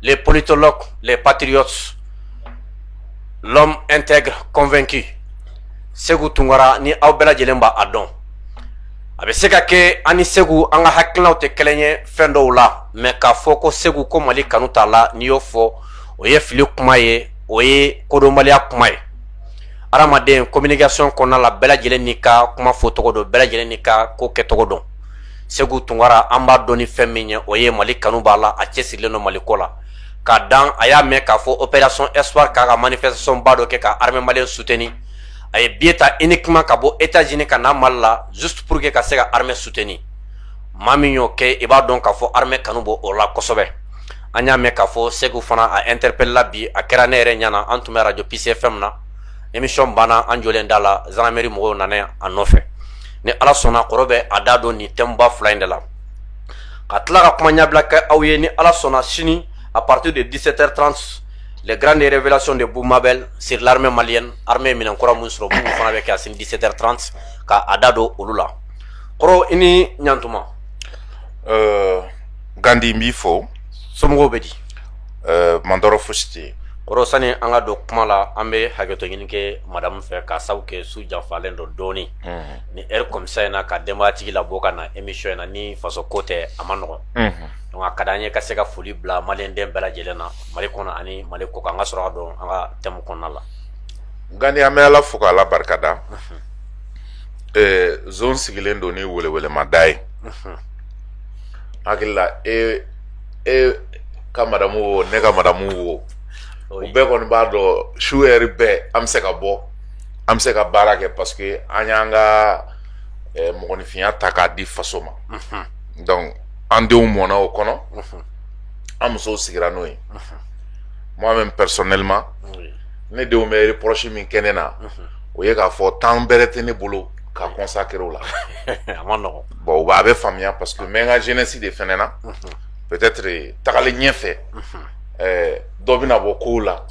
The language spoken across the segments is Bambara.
les politologues, les patriotes, l'homme intègre convaincu Sékou Tounkara ni aw bɛɛ lajɛlen b'a dɔn. A bɛ se ka kɛ ani Sékou an ka hakilinaw tɛ kelen ye fɛn dɔw la, mais k'a fɔ ko Sékou ko Mali kanu t'a la n'i y'o fɔ o ye fili kuma ye, o ye kodɔnbaliya kuma ye. Adamaden communication kɔnɔna la bɛɛ lajɛlen n'i ka kuma fɔcogo dɔn, bɛɛ lajɛlen n'i ka ko kɛcogo dɔn. Sékou Tounkara an b'a dɔn ni fɛn min ye o ye Mali kanu b'a la, a cɛsirilen don Mali ko la. K'a dan a y'a mɛn k'a fɔ opération Espoir k'a ka manifestation ba dɔ kɛ ka armée malienne soutenir. A ye billet ta uniquement ka bɔ États-Unis ka na Mali la juste pour que ka se ka armée soutenir. Maa min y'o kɛ i b'a dɔn k'a fɔ armée kanu b'o o la kosɛbɛ. An y'a mɛn k'a fɔ Sékou fana a interpellé la bi, a kɛra ne yɛrɛ ɲɛna, an tun bɛ radio PCFM na, émission banna an jɔlen da la, gendarmerie mɔgɔw nana a nɔfɛ. Ni Ala sɔnna kɔrɔ bɛ a da don nin thème ba fila in de la. Ka tila ka kuma ɲɛbila kɛ aw ye ni Ala sɔnna sini à partir de 17h30 les grandes révélations de Boumabel sur l'armée malienne, armée minankora mun sɔrɔ mun fana bɛ kɛ a sini 17h30 ka a da don olu la. Kɔrɔ i ni ɲantuma. Gandi n b'i fo. Somɔgɔw bɛ di? Mandɔrɔ fosi tɛ yen. Kɔrɔ sani an ka don kuma la an bɛ hakɛto ɲini kɛ madame fɛ k'a sabu kɛ su janfalen dɔ dɔɔni. Ni heure comme ça in na ka denbayatigi labɔ ka na émission in na ni faso ko tɛ a ma nɔgɔn. Donc a ka d'an ye ka se ka foli bila maliyɛnden bɛɛ lajɛlen na Mali kɔnɔ ani Mali kɔ kan, an ka sɔrɔ ka dɔn an ka thème kɔnɔna la. Gandi an bɛ Ala fo k'Ala barikada. Zone sigilen don ni welewelema ye. Hakili la e ka madamu wo ne ka madamu wo u bɛɛ kɔni b'a dɔn su heure bɛɛ an bɛ se ka bɔ, an bɛ se ka baara kɛ parce que an y'an ka mɔgɔninfinya ta k'a di faso ma. Donc an denw mɔna o kɔnɔ, an musow sigira n'o ye. Moi-même personnellement ne denw bɛ reproche min kɛ ne na o ye k'a fɔ temps bɛrɛ tɛ ne bolo ka consacrer o la. A ma nɔgɔn. Bon a bɛ faamuya parce que n bɛ n ka jeunesse de fɛnɛ na, peut-être tagalen ɲɛfɛ dɔ bɛna bɔ kow la,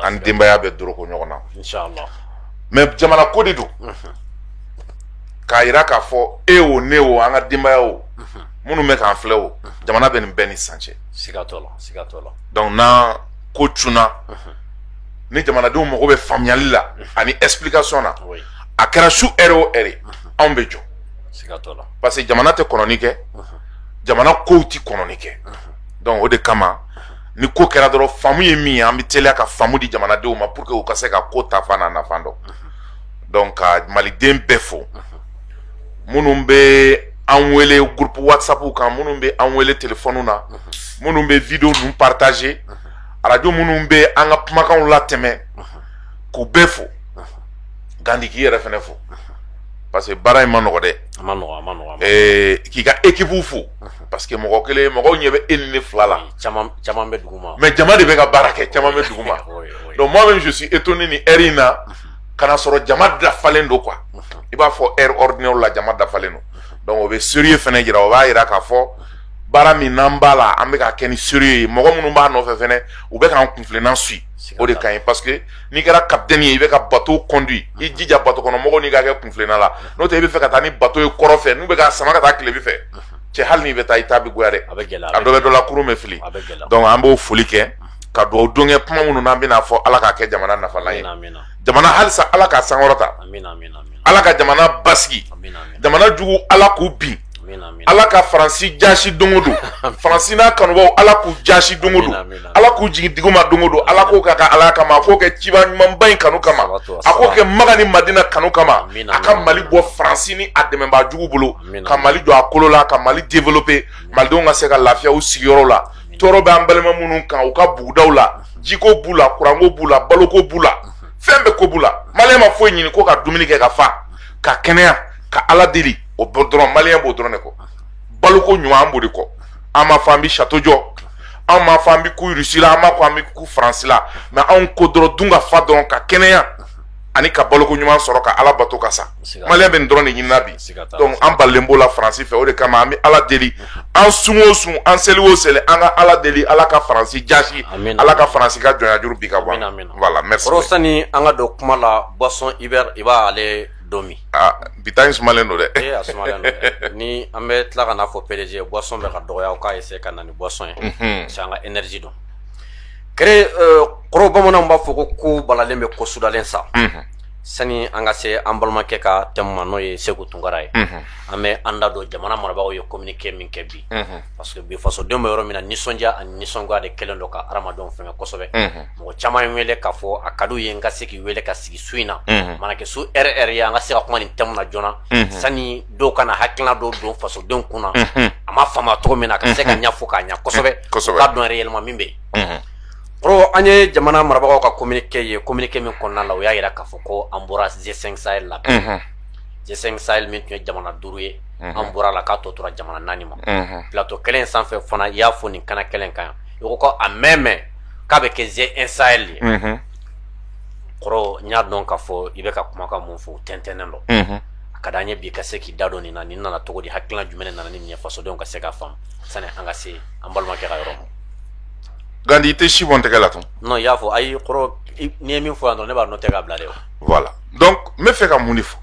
an denbaya bɛ doroko ɲɔgɔn na. Inshallah. Mais jamana ko de don, k'a yira k'a fɔ e o ne o an ka denbaya o minnu bɛ k'an filɛ o, jamana bɛ nin bɛɛ ni san cɛ. Siga t'o la, siga t'o la. Donc n'an ko cunna ni jamanadenw mago bɛ faamuyali la ani explication na, a kɛra su heure o heure anw bɛ jɔ. Siga t'o la. Parce que jamana tɛ kɔnɔni kɛ, jamana kow tɛ kɔnɔni kɛ. Donc o de kama ni ko kɛra dɔrɔn faamu ye min ye an bɛ teliya ka faamu di jamanadenw ma pour que u ka se ka ko ta fan n'a nafan dɔn. Donc ka maliden bɛɛ fo minnu bɛ an wele groupe WhatsApp kan, minnu bɛ an wele téléphone na, minnu bɛ vidéo ninnu partager, radio minnu bɛ an ka kumakanw latɛmɛ k'u bɛɛ fo. Gandi k'i yɛrɛ fɛnɛ fo parce que baara in ma nɔgɔ dɛ. A ma nɔgɔn, a ma nɔgɔn. K'i ka équipe fo parce que mɔgɔ kelen mɔgɔw ɲɛ bɛ e ni ne fila la. Caman bɛ duguma. Mais jama de bɛ ka baara kɛ, caman bɛ duguma. Donc moi-même je suis étonné ni heure in na kana sɔrɔ jama dafalen don quoi. I b'a fɔ heure ordinaire la jama dafalen don. Donc o bɛ sérieux fɛnɛ jira, o b'a jira k'a fɔ baara min n'an b'a la an bɛ ka kɛ ni sérieux ye. Mɔgɔ minnu b'a nɔfɛ fɛnɛ u bɛ k'an kunfilenna suit. O de ka ɲi parce que n'i kɛra capitaine ye i bɛ ka bateau conduit, i jija bateau kɔnɔ mɔgɔw n'i ka kɛ kunfilenna la, n'o tɛ i bɛ fɛ ka taa ni bateau ye kɔrɔ fɛ n'u bɛ ka sama ka taa kilebi fɛ, cɛ hali n'i bɛ taa i ta bɛ goya dɛ, a bɛ gɛlɛya, a dɔ bɛ dɔ la kurun bɛ fili. Donc an b'o foli kɛ ka dugawu don kɛ kuma minnu n'an bɛna fɔ Ala k'a kɛ jamana nafalan ye, jamana halisa Ala k'a sankɔrɔta, Ala ka jamana basigi, jamana jugu Ala k'u bin, Ala ka Faransi jasi don o don, Faransi n'a kanubaw Ala k'u jasi don o don, Ala k'u jigin duguma don o don, Ala k'o kɛ ka Ala kama, a k'o kɛ ciba ɲumanba in kanu kama, a k'o kɛ Maga ni Madina kanu kama, a ka Mali bɔ Faransi ni a dɛmɛbaa jugu bolo, ka Mali jɔ a kolo la, ka Mali développer, malidenw ka se ka lafiya u sigiyɔrɔ la, tɔɔrɔ bɛ an balima minnu kan u ka bugudaw la, jiko b'u la, kuranko b'u la, baloko b'u la, fɛn bɛɛ ko b'u la, maliyɛn ma foyi ɲini ko ka dumuni kɛ ka fa, ka kɛnɛya, ka Ala deli, o dɔrɔn maliyɛn b'o dɔrɔn de kɔ. Baloko ɲuman an b'o de kɔ, an m'a fɔ an bɛ château jɔ, an m'a fɔ an bɛ ku Russie la, an m'a fɔ an bɛ ku Faransi la, mais anw ko dɔrɔn dun ka fa dɔrɔn ka kɛnɛya ani ka baloko ɲuman sɔrɔ ka Ala bato ka sa. Maliyɛn bɛ nin dɔrɔn de ɲinina bi. Donc an balilen b'o la Faransi fɛ, o de kama an bɛ Ala deli, an sun o sun, an seli o seli, an ka Ala deli, Ala ka Faransi jasi, Ala ka Faransi ka jɔnya juru bi ka bɔ. Voilà, merci. Kɔrɔ sani an ka don kuma la, boisson hiver i b'ale dɔ min. Bita in sumalen don dɛ. A sumalen don dɛ. Ni an bɛ tila ka n'a fɔ PDG boisson bɛ ka dɔgɔya, o k'a essayer ka na ni boisson ye. C'est an ka énergie don. kere koro bamanan b'a fɔ ko balalen bɛ ko sudalen sa sani an ka se an balimakɛ ka thème ma n'o ye Segu Tunkara ye an bɛ an da don jamana marabagaw ye communiqué min kɛ bi parce que bi fasodenw bɛ yɔrɔ min na nisɔndiya ani nisɔngoya de kɛlen don ka hadamadenw fɛngɛ kosɛbɛ mɔgɔ caman ye wele k'a fɔ a ka d'u ye n ka se k'i wele ka sigi su in na mana kɛ su RR ye an ka se ka kuma nin thème na joona sani dɔw kana hakilina dɔw don fasodenw kunna a ma faamuya cogo min na a ka se ka ɲɛfɔ k'a ɲɛ kosɛbɛ k'a dɔn réellement min bɛ yen Pro an ye jamana marabagaw ka communiqué min kɔnɔna la o y'a yira k'a fɔ ko an bɔra G5 Sahel la G5 Sahel min tun ye jamana 5 ye an bɔra la k'a tɔ tora jamana 4 ma plateau kelen sanfɛ fana i y'a fɔ nin kana kelen kan i ko ko a mɛn k'a bɛ kɛ G1 Sahel ye kɔrɔ n y'a dɔn k'a fɔ i bɛ ka kumakan mun fɔ o tɛntɛnnen don a ka d'an ye bi ka se k'i da don nin na nin nana cogo di hakilina jumɛn nana ni nin ye fasodenw ka se k'a faamu sani an ka se an balimakɛ ka yɔrɔ ma Gandhi te si bon tɛgɛ la tun non y'a fɔ ayi kɔrɔ ni ye min fɔ yan dɔrɔn ne b'a nɔ tɛ k'a bila de voilà donc n bɛ fɛ ka mun de fɔ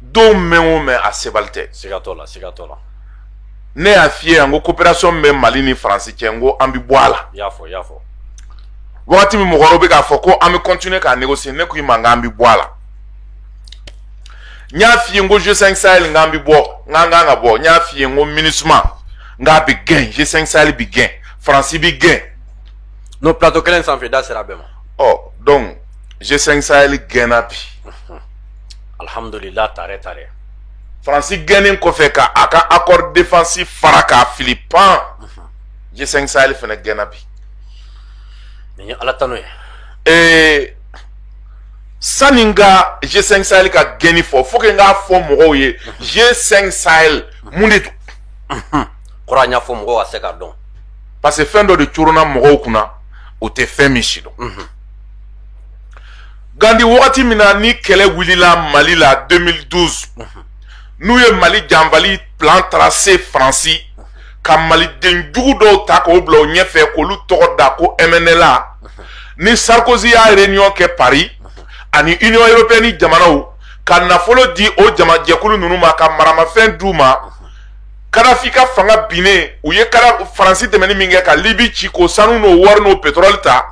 don mɛn o mɛn a sebali tɛ siga t'o la ne y'a f'i ye yan ko coopération bɛ Mali ni Faransi cɛ n ko an bɛ bɔ a la i y'a fɔ wagati min mɔgɔ wɛrɛw bɛ k'a fɔ ko an bɛ continuer k'a négocier ne ko i ma k'an bɛ bɔ a la n y'a f'i ye n ko G5 Sahel k'an bɛ bɔ n k'an kan ka bɔ n y'a f'i ye n ko MINUSMA nga bi gain G5 Sahel bi gain France bi gain no plateau kelen sanfɛ da sera bɛɛ ma donc G5 Sahel gaina bi alhamdulillah tare France gainin kɔfɛ ka a ka accord défensif fara k'a fili pan G5 Sahel fɛnɛ gaina bi nin ye ala tano ye sani n ka G5 Sahel ka gaini fɔ faut que n k'a fɔ mɔgɔw ye G5 Sahel mun de don kɔrɔ an y'a fɔ mɔgɔw ka se k'a dɔn parce que fɛn dɔ de coronna mɔgɔw kunna o tɛ fɛn min si dɔn Gandhi wagati min na ni kɛlɛ wulila Mali la 2012 n'u ye Mali janbali plan tracé Faransi ka maliden jugu dɔw ta k'o bila o ɲɛfɛ k'olu tɔgɔ da ko MNLA ni Sarkozy y'a réunion kɛ Paris ani Union européenne jamanaw ka nafolo di o jamajɛkulu ninnu ma ka maramafɛn d'u ma Kadhafi ka fanga binnen u ye Faransi dɛmɛni min kɛ ka Libi ci k'o sanu n'o wari n'o pétrole ta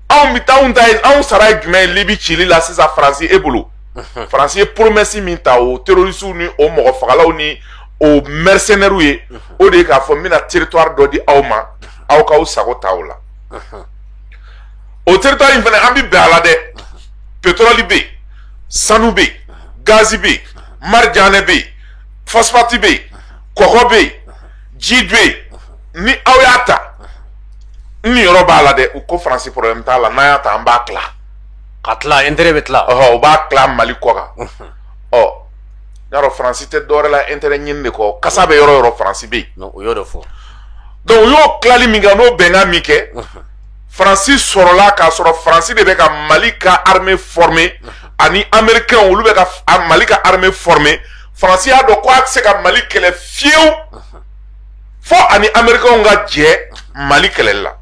anw bɛ taa anw ta ye anw sara ye jumɛn ye Libi cili la sisan Faransi e bolo Faransi ye promesse min ta o terroristes ni o mɔgɔ fagalaw ni o mercenaires ye o de ye k'a fɔ n bɛna territoire dɔ di aw ma aw k'aw sago ta o la o territoire in fana an bɛ bɛn a la dɛ pétrole bɛ yen sanu bɛ yen gaz bɛ yen marijane bɛ yen phosphate bɛ yen kɔgɔ bɛ yen ji bɛ yen ni aw y'a ta ni yɔrɔ b'a la dɛ u ko Faransi problème t'a la n'an y'a ta an b'a tila ka tila intérêt bɛ tila u b'a tila Mali kɔ kan y'a dɔn Faransi tɛ dɔwɛrɛ la intérêt ɲini de kɔ kasa bɛ yɔrɔ o yɔrɔ Faransi bɛ yen o y'o de fɔ donc u y'o tilali min kɛ n'o bɛnkan min kɛ Faransi sɔrɔla k'a sɔrɔ Faransi de bɛ ka Mali ka armée former ani américains olu bɛ ka Mali ka armée former Faransi y'a dɔn ko a tɛ se ka Mali kɛlɛ fiyewu fo ani américains ka jɛ Mali kɛlɛli la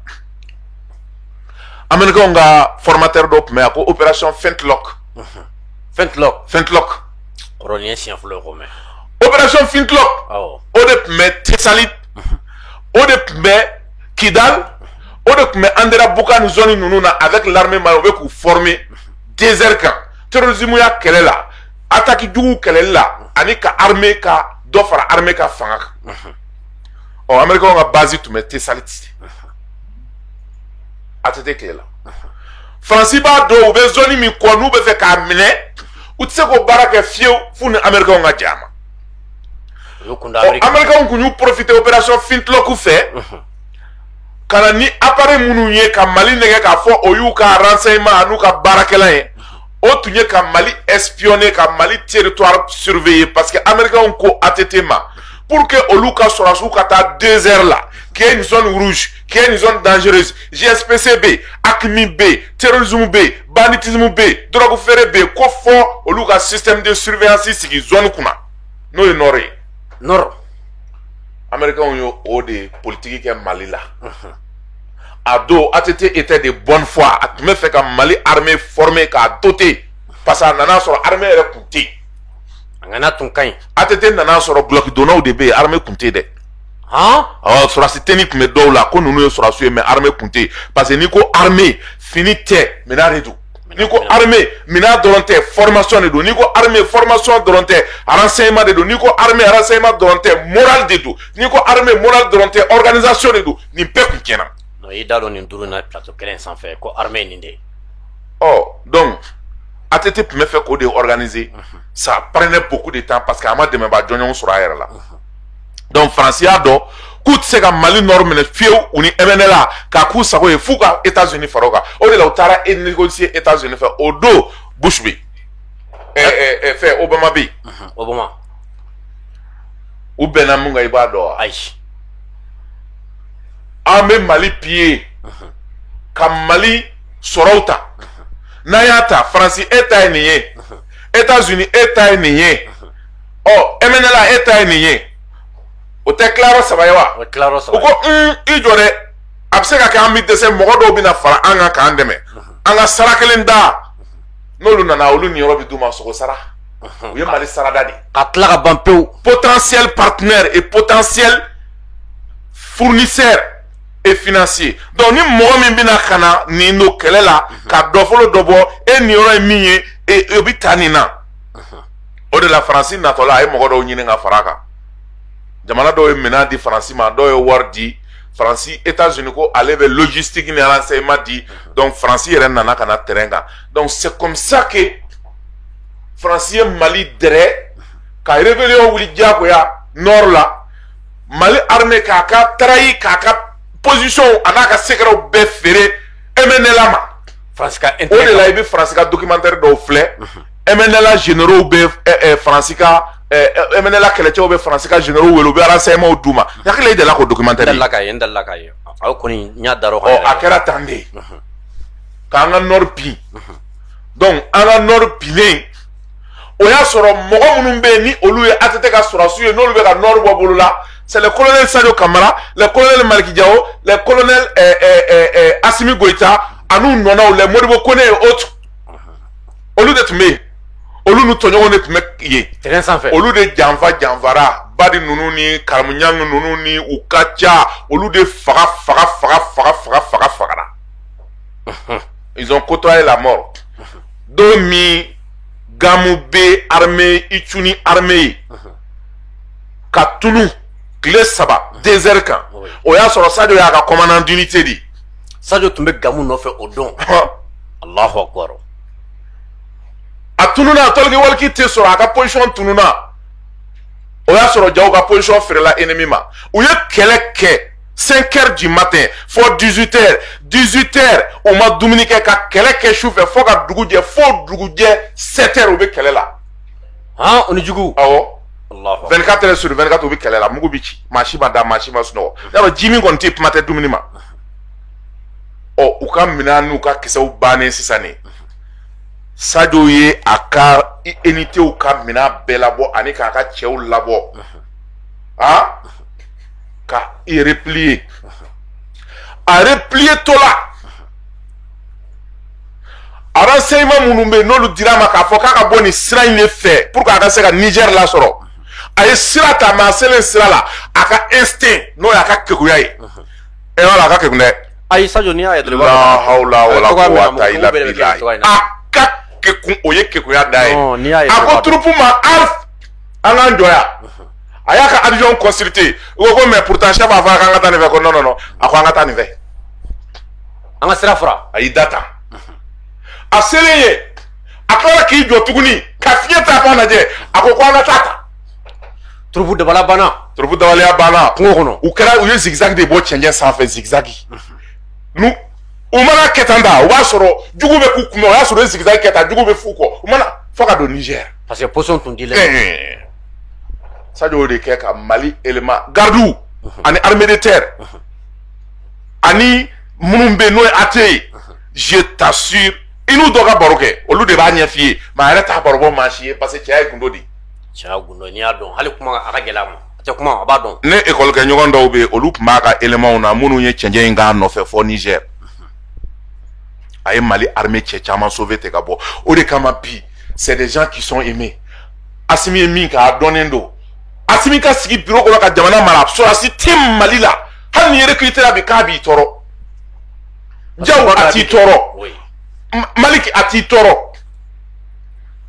américains ka formateur dɔ tun bɛ yan ko opération Flintlock kɔrɔ nin ye siɲɛ fɔlɔ ye ko mɛn opération Flintlock o de tun bɛ Tessalit o de tun bɛ Kidal o de tun bɛ Andera Buka ni zone ninnu na avec l'armée malienne u bɛ k'u former désert kan terrorisme ya kɛlɛ la attaque jugu kɛlɛli la ani ka armée ka dɔ fara armée ka fanga kan américains ka base tun bɛ Tessalit a tɛ tile la Faransi b'a dɔn u bɛ zone min kɔ n'u bɛ fɛ k'a minɛ u tɛ se k'o baara kɛ fiyewu f'u ni américains ka jɛ a ma américains kun y'u profiter opération Flintlock fɛ ka na ni appareil minnu ye ka Mali nɛgɛ k'a fɔ o y'u ka renseignement n'u ka baarakɛla ye o tun ye ka Mali espionner ka Mali territoire surveiller parce que américains ko ATT ma pour que olu ka sɔrɔsiw ka taa désert la qui est une zone rouge, qui est une zone dangereuse, GSPCB, ACMI B, terrorisme B, banditisme B, drogue ferrée B, ko fɔ olu ka système de surveillance sigi zone kunna n'o ye Nord ye. Nord. Américains y'o o de politique kɛ Mali la. A don ATT était de bonne foi a tun bɛ fɛ ka Mali armée former k'a doter parce que a nana sɔrɔ armée yɛrɛ tun tɛ yen. A ŋana tun ka ɲi. ATT nana sɔrɔ glock donnaw de bɛ yen armée tun tɛ yen dɛ. Surasi teni kun bɛ dɔw la ko ninnu ye surasiw ye mais armée kun tɛ yen parce que n'i ko armée fini tɛ minɛn de don. N'i ko armée minɛn dɔrɔn tɛ formation de don. N'i ko armée formation dɔrɔn tɛ renseignement de don. N'i ko armée renseignement dɔrɔn tɛ moral de don. N'i ko armée moral dɔrɔn tɛ organisation de don. Nin bɛɛ kun tiɲɛna. Non, i da dɔn nin duuru na plateau kelen sanfɛ ko armée nin de. Donc ATT tun bɛ fɛ k'o de organiser. Ça prenait beaucoup de temps parce que a ma dɛmɛbaa jɔnjɔnw sɔrɔ a yɛrɛ la. Donc France y'a dɔn k'u tɛ se ka Mali nord minɛ fiyewu u ni MNLA k'a k'u sago ye f'u ka États-Unis fara o kan. O de la u taara négocier États-Unis fɛ. O don Bush bɛ yen fɛ Obama bɛ yen. Obama. U bɛnna mun kan i b'a dɔn wa? Ayi. An bɛ Mali piller ka Mali sɔrɔw ta. N'an y'a ta France e ta ye nin ye. États-Unis e ta ye nin ye. MNLA e ta ye nin ye. O tɛ kilayɔrɔ saba ye wa? O kilayɔrɔ saba. U ko i jɔ dɛ a bɛ se ka kɛ an bɛ dɛsɛ mɔgɔ dɔw bɛna fara an kan k'an dɛmɛ. An ka sara kelen da n'olu nana olu niyɔrɔ bɛ d'u ma sogo sara. U ye Mali sarada de. Ka tila ka ban pewu. Potentiel partenaire et potentiel fournisseur et financier. Donc ni mɔgɔ min bɛna ka na nin don kɛlɛ la ka dɔ fɔlɔ dɔ bɔ e niyɔrɔ ye min ye o bɛ taa nin na. O de la Faransi natɔla a ye mɔgɔ dɔw ɲini ka fara a kan. Jamana dɔw ye minɛn di Faransi ma, dɔw ye wari di Faransi. États-Unis ko ale bɛ logistique ni renseignement di. Donc Faransi yɛrɛ nana ka na terrain kan. Donc c'est comme ça que Faransi ye Mali dɛrɛ ka rébellion wuli diyagoya nord la. Mali armée k'a ka trahi k'a ka position a n'a ka secrets bɛɛ feere MNLA ma. France ka o de la i bɛ Faransi ka documentaire dɔw filɛ. MNLA généraux bɛ Faransi ka MNLA kɛlɛcɛw bɛ Faransi ka généraux wele u bɛ renseignement d'u ma. N hakili la i delila k'o documentaire ye. N delila k'a ye. Aw kɔni n y'a dar'o kan. A kɛra tan de k'an ka nord bin. Donc an ka nord binnen o y'a sɔrɔ mɔgɔ minnu bɛ yen ni olu ye ATT ka sɔrɔsiw ye n'olu bɛ ka nord bɔ bolo la. C'est le colonel Sadio Kamara, le colonel Maliki Diao, le colonel Assimi Goïta, à nous non les Modibo Kone et autres. Au lieu de tuer, au lieu de nous tenir on est tué. Terrain sans fait. Au lieu de Janvara, Badi Nounouni, Karamunyang Nounouni, ou Katia, au lieu de Fara. Ils ont côtoyé la mort. Domi, Gamoube, armée, Ituni, armée. Katulu. Tile saba désert kan o y'a sɔrɔ Sadio y'a ka commandant d'unité di. Sadio tun bɛ Gamu nɔfɛ o don. Allahu akbar. A tununa a tɔliki waliki tɛ sɔrɔ a ka position tununa o y'a sɔrɔ Diao ka position feerela ennemi ma u ye kɛlɛ kɛ 5h du matin fo 18h u ma dumuni kɛ ka kɛlɛ kɛ sufɛ fo ka dugu jɛ fo dugujɛ 7h u bɛ kɛlɛ la. O ni jugu. Awɔ. 24 heures sur 24 u bɛ kɛlɛ la mugu bɛ ci maa si ma da maa si ma sunɔgɔ y'a dɔn ji min kɔni tɛ kuma tɛ dumuni ma. U ka minɛn n'u ka kisɛw bannen sisan ne Sadio ye a ka unitéw ka minɛn bɛɛ labɔ ani k'a ka cɛw labɔ ka i replier a replier tɔ la renseignement minnu bɛ yen n'olu dira a ma k'a fɔ k'a ka bɔ nin sira in de fɛ pour que a ka se ka Niger lasɔrɔ. A ye sira ta mais a selen sira la a ka instinct n'o y'a ka kekuya ye. Wala a ka kekun dɛ. Ayi Sadio n'i y'a ye dɔrɔn. La hawla wala quwwata illa billah. A ka kekun o ye kekuya da ye. A ko troupe ma alf an k'an jɔ yan. A y'a ka avion consulté u ko mais pourtant chef b'a fɔ k'an ka taa nin fɛ ko non a ko an ka taa nin fɛ. An ka sira fura. A y'i da ta. A selen ye a tila k'i jɔ tuguni ka fiɲɛ ta k'a lajɛ a ko an ka taa ta. Turubu dabala banna. Turubu dabaliya banna. Kungo kɔnɔ. U ye zigzag de bɔ cɛncɛn sanfɛ zigzag. U mana kɛ tan da u b'a sɔrɔ jugu bɛ k'u kunna o y'a sɔrɔ u ye zigzag kɛ tan jugu bɛ f'u kɔ u mana fo ka don Niger. Parce que position tun dilen. Sadio y'o de kɛ ka Mali élément gardiw ani armée de terre ani minnu bɛ yen n'o ye AT ye je t'assure i n'u dɔ ka baro kɛ olu de b'a ɲɛ f'i ye mais a yɛrɛ t'a baro bɔ maa si ye parce que cɛya ye gundo de. Cɛya gundo n'i y'a dɔn hali kuma a ka gɛlɛ a ma a tɛ kuma a b'a dɔn. Ne école kɛ ɲɔgɔn dɔw bɛ yen olu tun b'a ka éléments na minnu ye cɛncɛn in k'a nɔfɛ fɔ Niger a ye Mali armée cɛ caman sauvé ten ka bɔ o de kama bi c'est des gens qui sont aimés Assimi ye min kɛ a dɔnnen don Assimi ka sigi bureau ko ka jamana mara sorasi tim Mali la hal ni recruter la bi ka bi toro Diaw ati toro Malik ati toro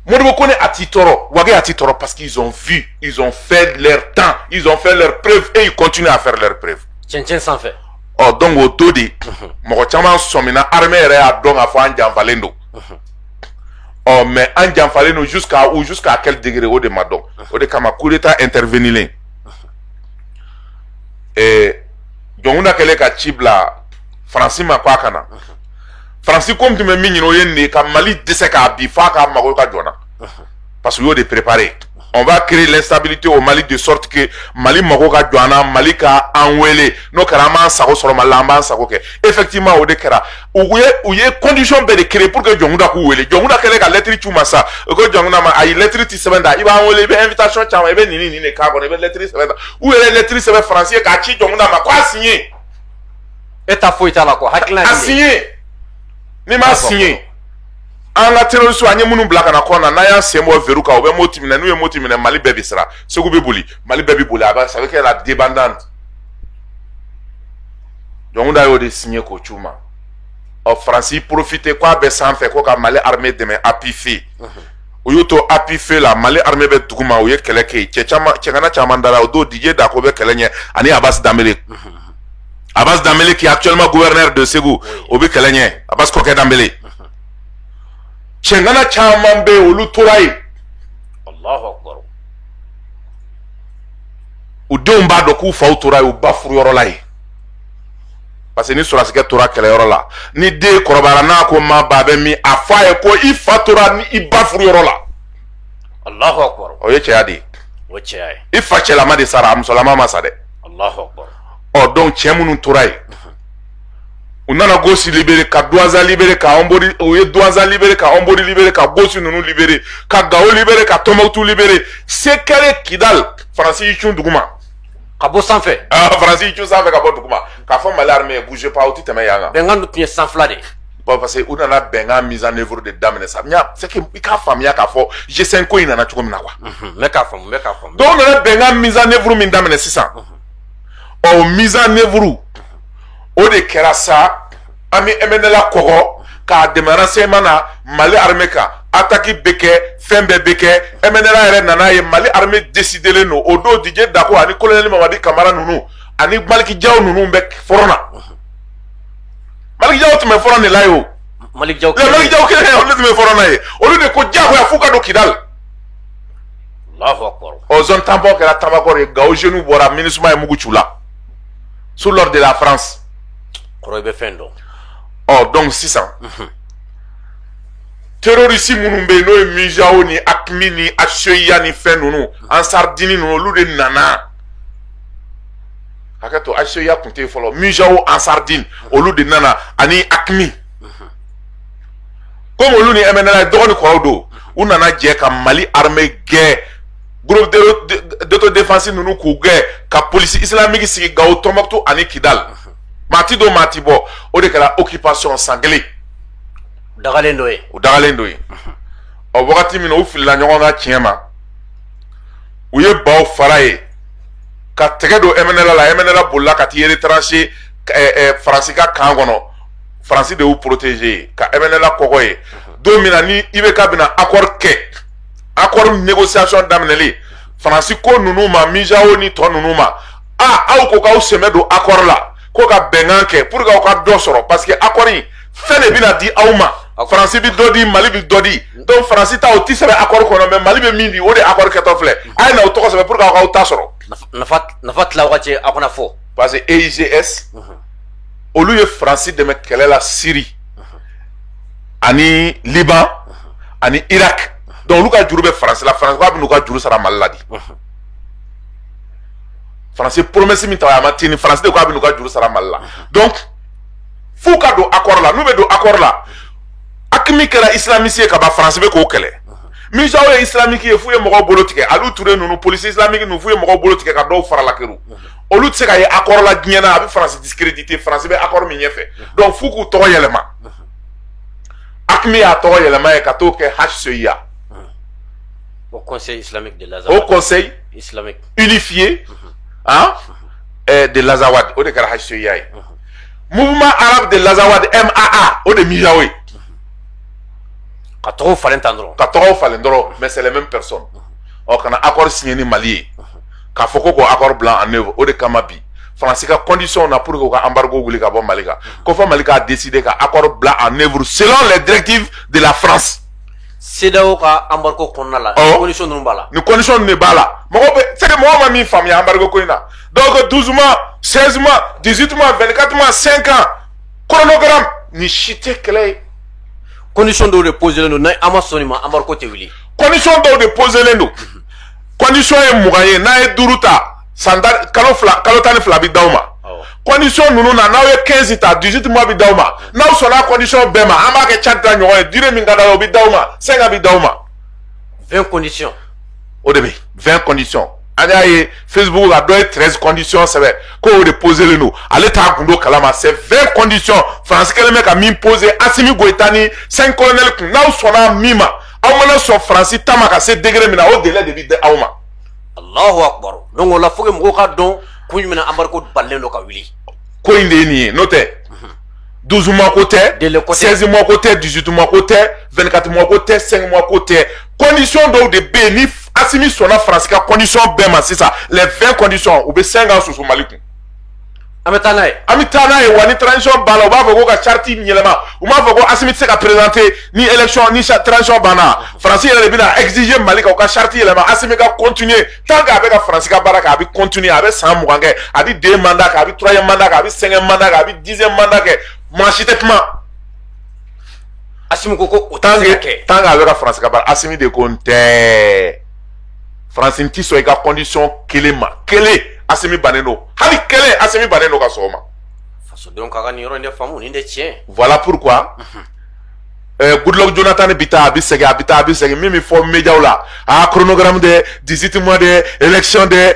Modibo Kone ati toro Wage ati toro parce qu'ils ont vu, ils ont fait leur temps, ils ont fait leurs preuves et ils continuent à faire leurs preuves. Tien sans fait. Oh donc au todi moko chama somina armée re a donc a fa Anjanfalendo. Oh mais Anjanfalendo jusqu'à quel degré au de madon au de kama coup d'état intervenir et donc on a kele ka chibla Francis makwa kana Francis comme tu me minino yende ka Mali dese ka bi fa ka mako ka jona parce que yo de préparer on va créer l'instabilité au Mali de sorte que Mali mako ka jona Mali ka enwele no karama sako soro malamba sako ke effectivement o de kera ouye condition be de créer pour que jonguda ku wele jonguda kele ka lettre tu massa ko jonguna ma ay lettre ti sebenda iba wele be invitation chama be nini ne ka ko be lettre sebenda ou ele lettre sebe français ka chi jonguda ma kwa signer eta foita la ko hakila ni signer ni ma signer an la terroriste anye munu blaka na kona na ya sembo veruka obe motimina nu ye motimina Mali bebi sera segu be boli Mali bebi boli aba ça veut que la débandante donc on a eu de signer ko chuma o Francis profiter quoi be sans fait ko ka Mali armée demain apifé o yoto apifé la Mali armée be duguma o ye keleke chama chama ndara o do DJ da ko be kelenye ani Abbas Dambélé Abbas Dambélé qui est actuellement gouverneur de Ségou o be kelenye Abbas Koké Dambélé Chengana chamambe olu torai Allahu akbar u denw b'a dɔn k'u faw torai u ba furu yɔrɔ la ye parce que ni sɔrɔsikɛ tora kɛlɛyɔrɔ la ni den kɔrɔbayara n'a ko ma ba bɛ min a fɔ a ye ko i fa tora ni i ba furu yɔrɔ la Allahu akbar o ye cɛya de ye o cɛya ye i fa cɛlama de sara a musolama ma sa dɛ Allahu akbar ɔ donc cɛ minnu tora ye u nana Gosi libéré ka Douaza libéré ka Ombori u ye Douaza libéré ka Ombori libéré ka Gosi ninnu libéré ka Gao libéré ka Tombouctou libéré Sekere Kidal Francis Ichun duguma ka bɔ sanfɛ Francis Ichun sanfɛ ka bɔ duguma k'a fɔ Mali armée bougez pas o tɛ tɛmɛ yan kan bɛnkan dun tun ye san fila de bon parce que u nana bɛnkan mise en œuvre de daminɛ sa c'est que i k'a faamuya k'a fɔ G5 ko in nana cogo min na quoi n bɛ k'a faamu donc u nana bɛnkan mise en œuvre min daminɛ sisan ɔ mise en œuvre o de kɛra sa an bɛ MNLA kɔgɔ k'a dɛmɛ renseignement na Mali armée kan attaque bɛ kɛ fɛn bɛɛ bɛ kɛ MNLA yɛrɛ nana ye Mali armée décidelen don o don DJ Dako ani colonel Mamadi Kamara ninnu ani Maliki Diaw ninnu bɛ front na Maliki Diaw tun bɛ front de la ye o Maliki Diaw kelen olu tun bɛ front na ye olu de ko diyagoya f'u ka don Kidal Allahu akbar o zone tampon kɛra Tamakɔrɔ ye Gao jeunes bɔra MINUSMA ye mugu ci u la sous l'ordre de la France kɔrɔ i bɛ fɛn dɔn donc sisan terroriste minnu bɛ yen n'o ye Minjao ni Akmi ni Achoya ni fɛn ninnu Ansardini ninnu olu de nana hakɛto Achoya tun tɛ yen fɔlɔ Minjao Ansardine olu de nana ani Akmi comme olu ni MNLA dɔgɔ ni kɔrɔw don u nana jɛ ka Mali armée gɛn groupe d'autodéfense ninnu k'u gɛn ka police islamique sigi Gao Tombouctou ani Kidal Mati do mati bɔ o de kɛra occupation sangele u dagalen dɔ ye u dagalen dɔ ye ɔ wagati min na u filila ɲɔgɔn ka tiɲɛ ma u ye baw fara ye ka tɛgɛ don MNLA la MNLA bolila ka t'i retrancher Faransi ka kan kɔnɔ Faransi de y'u protéger ka MNLA kɔgɔ ye don min na ni IBK bɛna accord kɛ accord négociation daminɛlen Faransi ko ninnu ma Minjao ni tɔ ninnu ma aw ko k'aw sɛmɛ don accord la ko ka bɛnkan kɛ pour que aw ka dɔ sɔrɔ parce que accord in fɛn de bɛna di aw ma Faransi bɛ dɔ di Mali bɛ dɔ di donc Faransi ta o tɛ sɛbɛn accord kɔnɔ mais Mali bɛ min di o de accord kɛtɔ filɛ a ye n'aw tɔgɔ sɛbɛn pour que aw k'aw ta sɔrɔ nafa tila wagati a kana fɔ parce que EIGS olu ye Faransi dɛmɛ kɛlɛ la Syrie ani Liban ani Irak donc olu ka juru bɛ Faransi la Faransi k'a bɛ n'u ka juru sara Mali la de Faransi promesse min ta a ma tenir Faransi de ko a bɛ n'u ka juru sara Mali la donc f'u ka don accord la n'u bɛ don accord la Akmi kɛra islamiste ye ka ban Faransi bɛ k'o kɛlɛ Minjao ye islamique ye f'u ye mɔgɔw bolo tigɛ Alu Ture ninnu police islamique ninnu f'u ye mɔgɔw bolo tigɛ ka dɔw fara la kɛru olu tɛ se ka ye accord la diɲɛ na a bɛ Faransi discréditer Faransi bɛ accord min ɲɛfɛ donc f'u k'u tɔgɔ yɛlɛma Akmi y'a tɔgɔ yɛlɛma ye ka t'o kɛ HCIA Au Conseil islamique de l'Azawad. Au Conseil islamique unifié hein, de l'Azawad. Au de Karahashiyai. Mouvement arabe de l'Azawad, MAA, au de Mijaoui. 14 Falendro. 14 Falendro, mais c'est les mêmes personnes. On a accord signé ni Mali. Quand faut qu'on accord blanc en œuvre, au de Kamabi. France a condition on a pour qu'on embargo ou les Gabon Malika. Kofa Malika a décidé qu'un accord blanc en œuvre selon les directives de la France. C'est là où embargo qu'on a là. Condition nous bala. Nous conditions ne bala. C'est que moi ma famille embargo qu'on a. Donc 12 mois, 16 mois, 18 mois, 24 mois, 5 ans. Chronogramme ni chité clé. Condition de reposer nous na amasonima embargo te wili. Condition de poser nous. Condition est moyen na e duruta. Sandal kalotani fla bi dauma. Condition nous na 15 ta 18 mois bi dauma. Na so na condition bema ama ke chatra nyo dire mingada bi dauma 5 bi dauma. 20 conditions. Au début 20 conditions. Adaye Facebook a donné 13 conditions c'est vrai. Ko de poser nous. Allez ta gundo kalama c'est 20 conditions. France que le mec a mis poser Assimi Goïtani 5 colonels na so na mima. Amana so France tamaka c'est degré mina au délai de vie de auma. Allahu Akbar. Donc on l'a fait que don kunyumena embargo ballen lo ka wili. Ko indeni note 12 mois côté 16 mois côté 18 mois côté 24 mois côté 5 mois côté condition de béni Assimi sona France ka condition bema c'est ça les 20 conditions ou be 5 ans sous Maliku amitana e wani transition bala ba ko ka charti nyelema ou ma ko Assimi se ka présenter ni élection ni transition bana France il bina exiger Malika ka charti nyelema Assimi ka continuer tant qu'avec la France ka baraka abi continuer avec 100 mois abi 2 mandats abi 3e mandat abi 5e mandat abi 10e mandat ke manchittement Assimi koko autant que avec la France ka baraka Assimi de compte France nti so ka condition kelema kele Assimi Baneno. Hali kele Assimi Baneno ka soma. Faso donc ka ni ronde famu ni de tien. Voilà pourquoi Goodluck Jonathan bita abisege mimi for media là. A chronogramme de 18 mois de élection de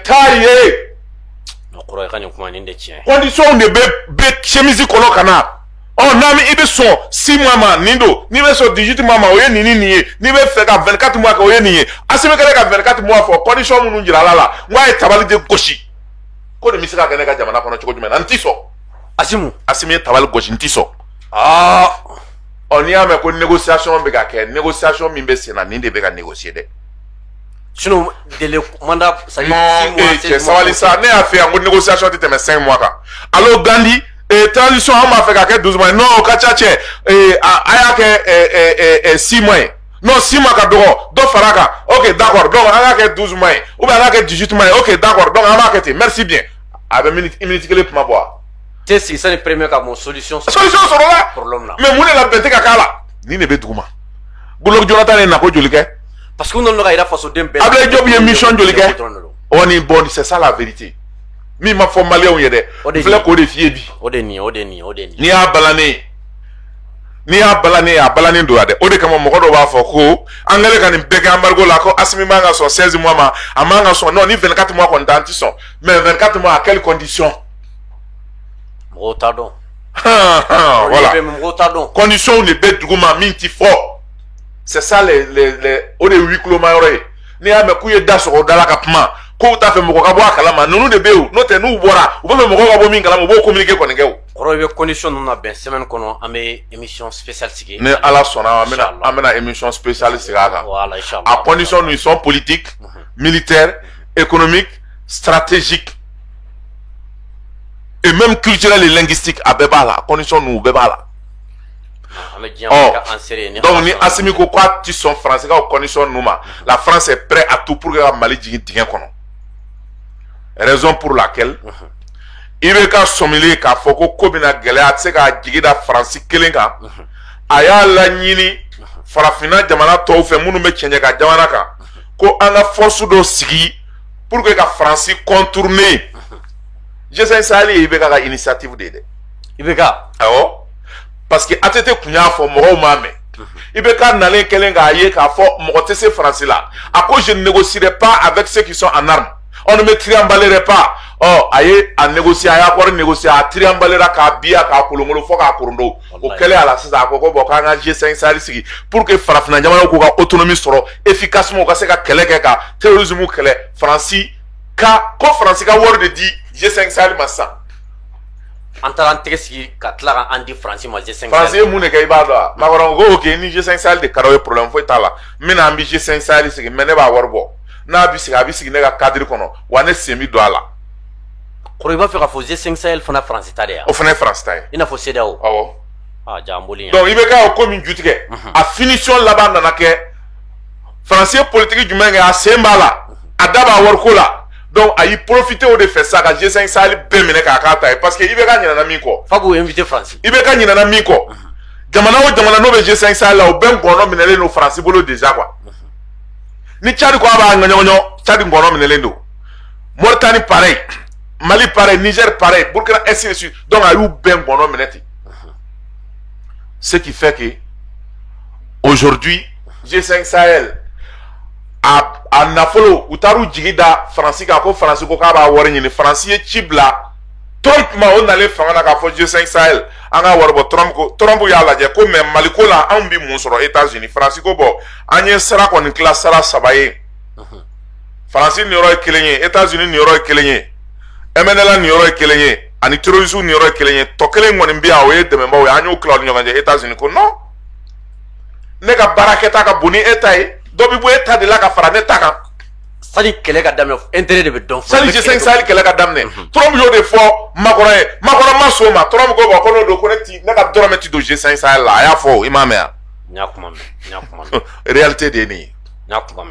taillé. No koro ka ni kuma ni de tien. Condition de be chemise kolo kana. On nami ibe so 6 mois ma nindo ni be so 18 mois ma oye ni be fait ka 24 mois ka oye ni Assimi kele ka 24 mois for condition munu njira lala ngwa e tabali de goshi ko de misika kene ka jamana kono chiko jumena ntiso Assimi tabali goshi ntiso on y a me ko négociation be ka ke négociation mi be sena ni de be ka négocier de sinon délai mandat ça y est ça va ça ne a fait en négociation de 5 mois ka alors Gandhi et transition on m'a fait qu'à 12 mois non kachache aya que 6 mois non 6 mois ka do faraka OK d'accord donc aya que 12 mois ou bien aya que 18 mois OK d'accord donc on va arrêter merci bien avec minute que le pour boire c'est si ça le premier ka mon solution sur là problème là mais mon la bête ka kala ni ne be duguma Goodluck Jonathan na ko jolike parce que on non ga ira faso dembe Ablaye Diop ye mission jolike on est bon c'est ça la vérité mi ma fo malé on yede fle ko de fie bi odeni ni a balane do ade ode kama mo do ba fo ko angale kan bega embargo la ko Assimi manga so 16 mois ma amanga so non ni 24 mois kon tanti son mais 24 mois à quelles conditions retardons voilà conditions ne bet duguma minti fort c'est ça les ode 8 km ni a me kuye daso dala kapma ko ta fe moko ka bo akala nunu de beu no te nu bora o be moko ka bo min kala mo bo communiquer ko ngeu korobe condition na ben semaine kono amé émission spéciale sigi ne ala sona amena émission spéciale siga voilà inchallah à condition nous sont politiques militaires économiques stratégiques et même culturels et linguistiques à bebala à condition nous bebala donc ni Assimi ko quoi tu sont français ka condition nous la France est prête à tout pour que Mali digi dingen kono raison pour laquelle il veut qu'à sommeler qu'à foko kobina gelea tse ka jigida France kelenga aya la nyini farafina jamana to fe munu me chenye ka jamana ka ko anga force do sigi pour que ka France contourner je sais ça il veut ka initiative de il veut ka parce que atete kunya fo mo mame il veut ka nale kelenga aye ka fo mo tese France là à cause je ne négocierai pas avec ceux qui sont en armes On ne me triamballerait pas. Oh, aye, à négocier, à accord négocier, à triamballer à Kabia, à Kolomolo, à Kurundo. Au Kélé à la César, à Koko, à G5 Salissi, pour que Farafina Yamano autonomie soit efficacement au Kaseka Keleka, terrorisme Kele, Francis, ko Francis, à Word dit G5 Salimassa. En tant que Andy Francis, moi G5 Francis, mon équipe, Magorango, ok, ni G5 Sal de Caroe problème, faut être là. Mais n'a mis G5 Salissi, mais n'est pas Warbo. N'a bisi, abisi, n'est pas cadre kono, ou un semi douala. Koriba fait que G5 Sahel fana France taria. Au fana France taria. Il n'a pas cédé au. Ah jamboli. Donc il veut qu'au commune du ticket. À finition là-bas dans laquelle Français politique du Menga à Sembala, à Daba Warkola. Donc à y profiter au de faire ça, à G5 Sahel bémene kakata parce que il veut gagner na miko. Fabou invité France. Il veut gagner na miko. Jamana no G5 Sahel là au ben bono minele no France bolo déjà quoi. Ni Tchad quoi ba nganyonyo, Tchad bono minele no. Mauritanie pareil. Mali pareil, Niger pareil, Burkina ainsi de suite. Donc, il y a eu bien bon menette. Ce qui fait que aujourd'hui, G5 Sahel a nafolo utaru jigida Francis kako Francis ko ka ba wori ni Francis chibla Trump ma on allait faire na fo G5 Sahel anga warbo Trump ya la je ko même Mali ko la an bi mun soro États-Unis Francis ko bo anye sara ko ni classe sara sabaye Francis ni ro kelenye États-Unis ni ro kelenye MNLA ni yoro kelenye ani terrorisme ni yoro kelenye to kelen ngoni mbia o ye dememba o anyo cloud nyonganje États-Unis ko non ne ka baraketa ka boni etai do bi bu eta de la ka fara ne taka sali kele ka damne intérêt de be don sali G5 Sahel kele ka damne Trump yo de fo makoro maso ma Trump ko ba ko no do connecti ne ka dorome ti do G5 Sahel la ya fo imame ya nyakuma réalité de ni nyakuma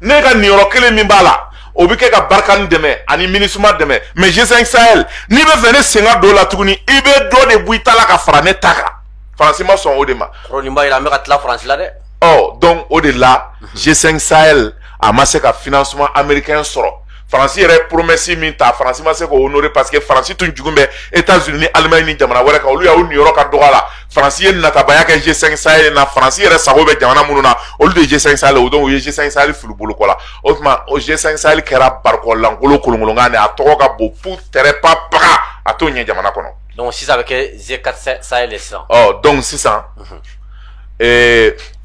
ne ka ni yoro kelen min bala obike ka barkan deme ani minisuma deme mais G5 Sahel ni be vene senga do la tuguni ibe do de buitala ka fara ne taka franchement son odema Ronimba il a mis la France là de oh donc au delà G5 Sahel a massé ka financement américain soro France yɛrɛ promesse min ta France ma se ko honorer parce que France tun jugun bɛ États-Unis ni Allemagne ni jamana wɛrɛ kan olu y'a niyɔrɔ ka dɔgɔ la France ye natabaya kɛ G5 Sahel na France yɛrɛ sago bɛ jamana minnu na olu de G5 Sahel o donc u ye G5 Sahel fili bolo kɔ la o tuma o G5 Sahel kɛra barikɔlankolon kolonkolonkan de a tɔgɔ ka bon pour tɛrɛ pas baga a t'o ɲɛ jamana kɔnɔ. Donc sisan a bɛ kɛ G4 Sahel sisan. ɔ donc sisan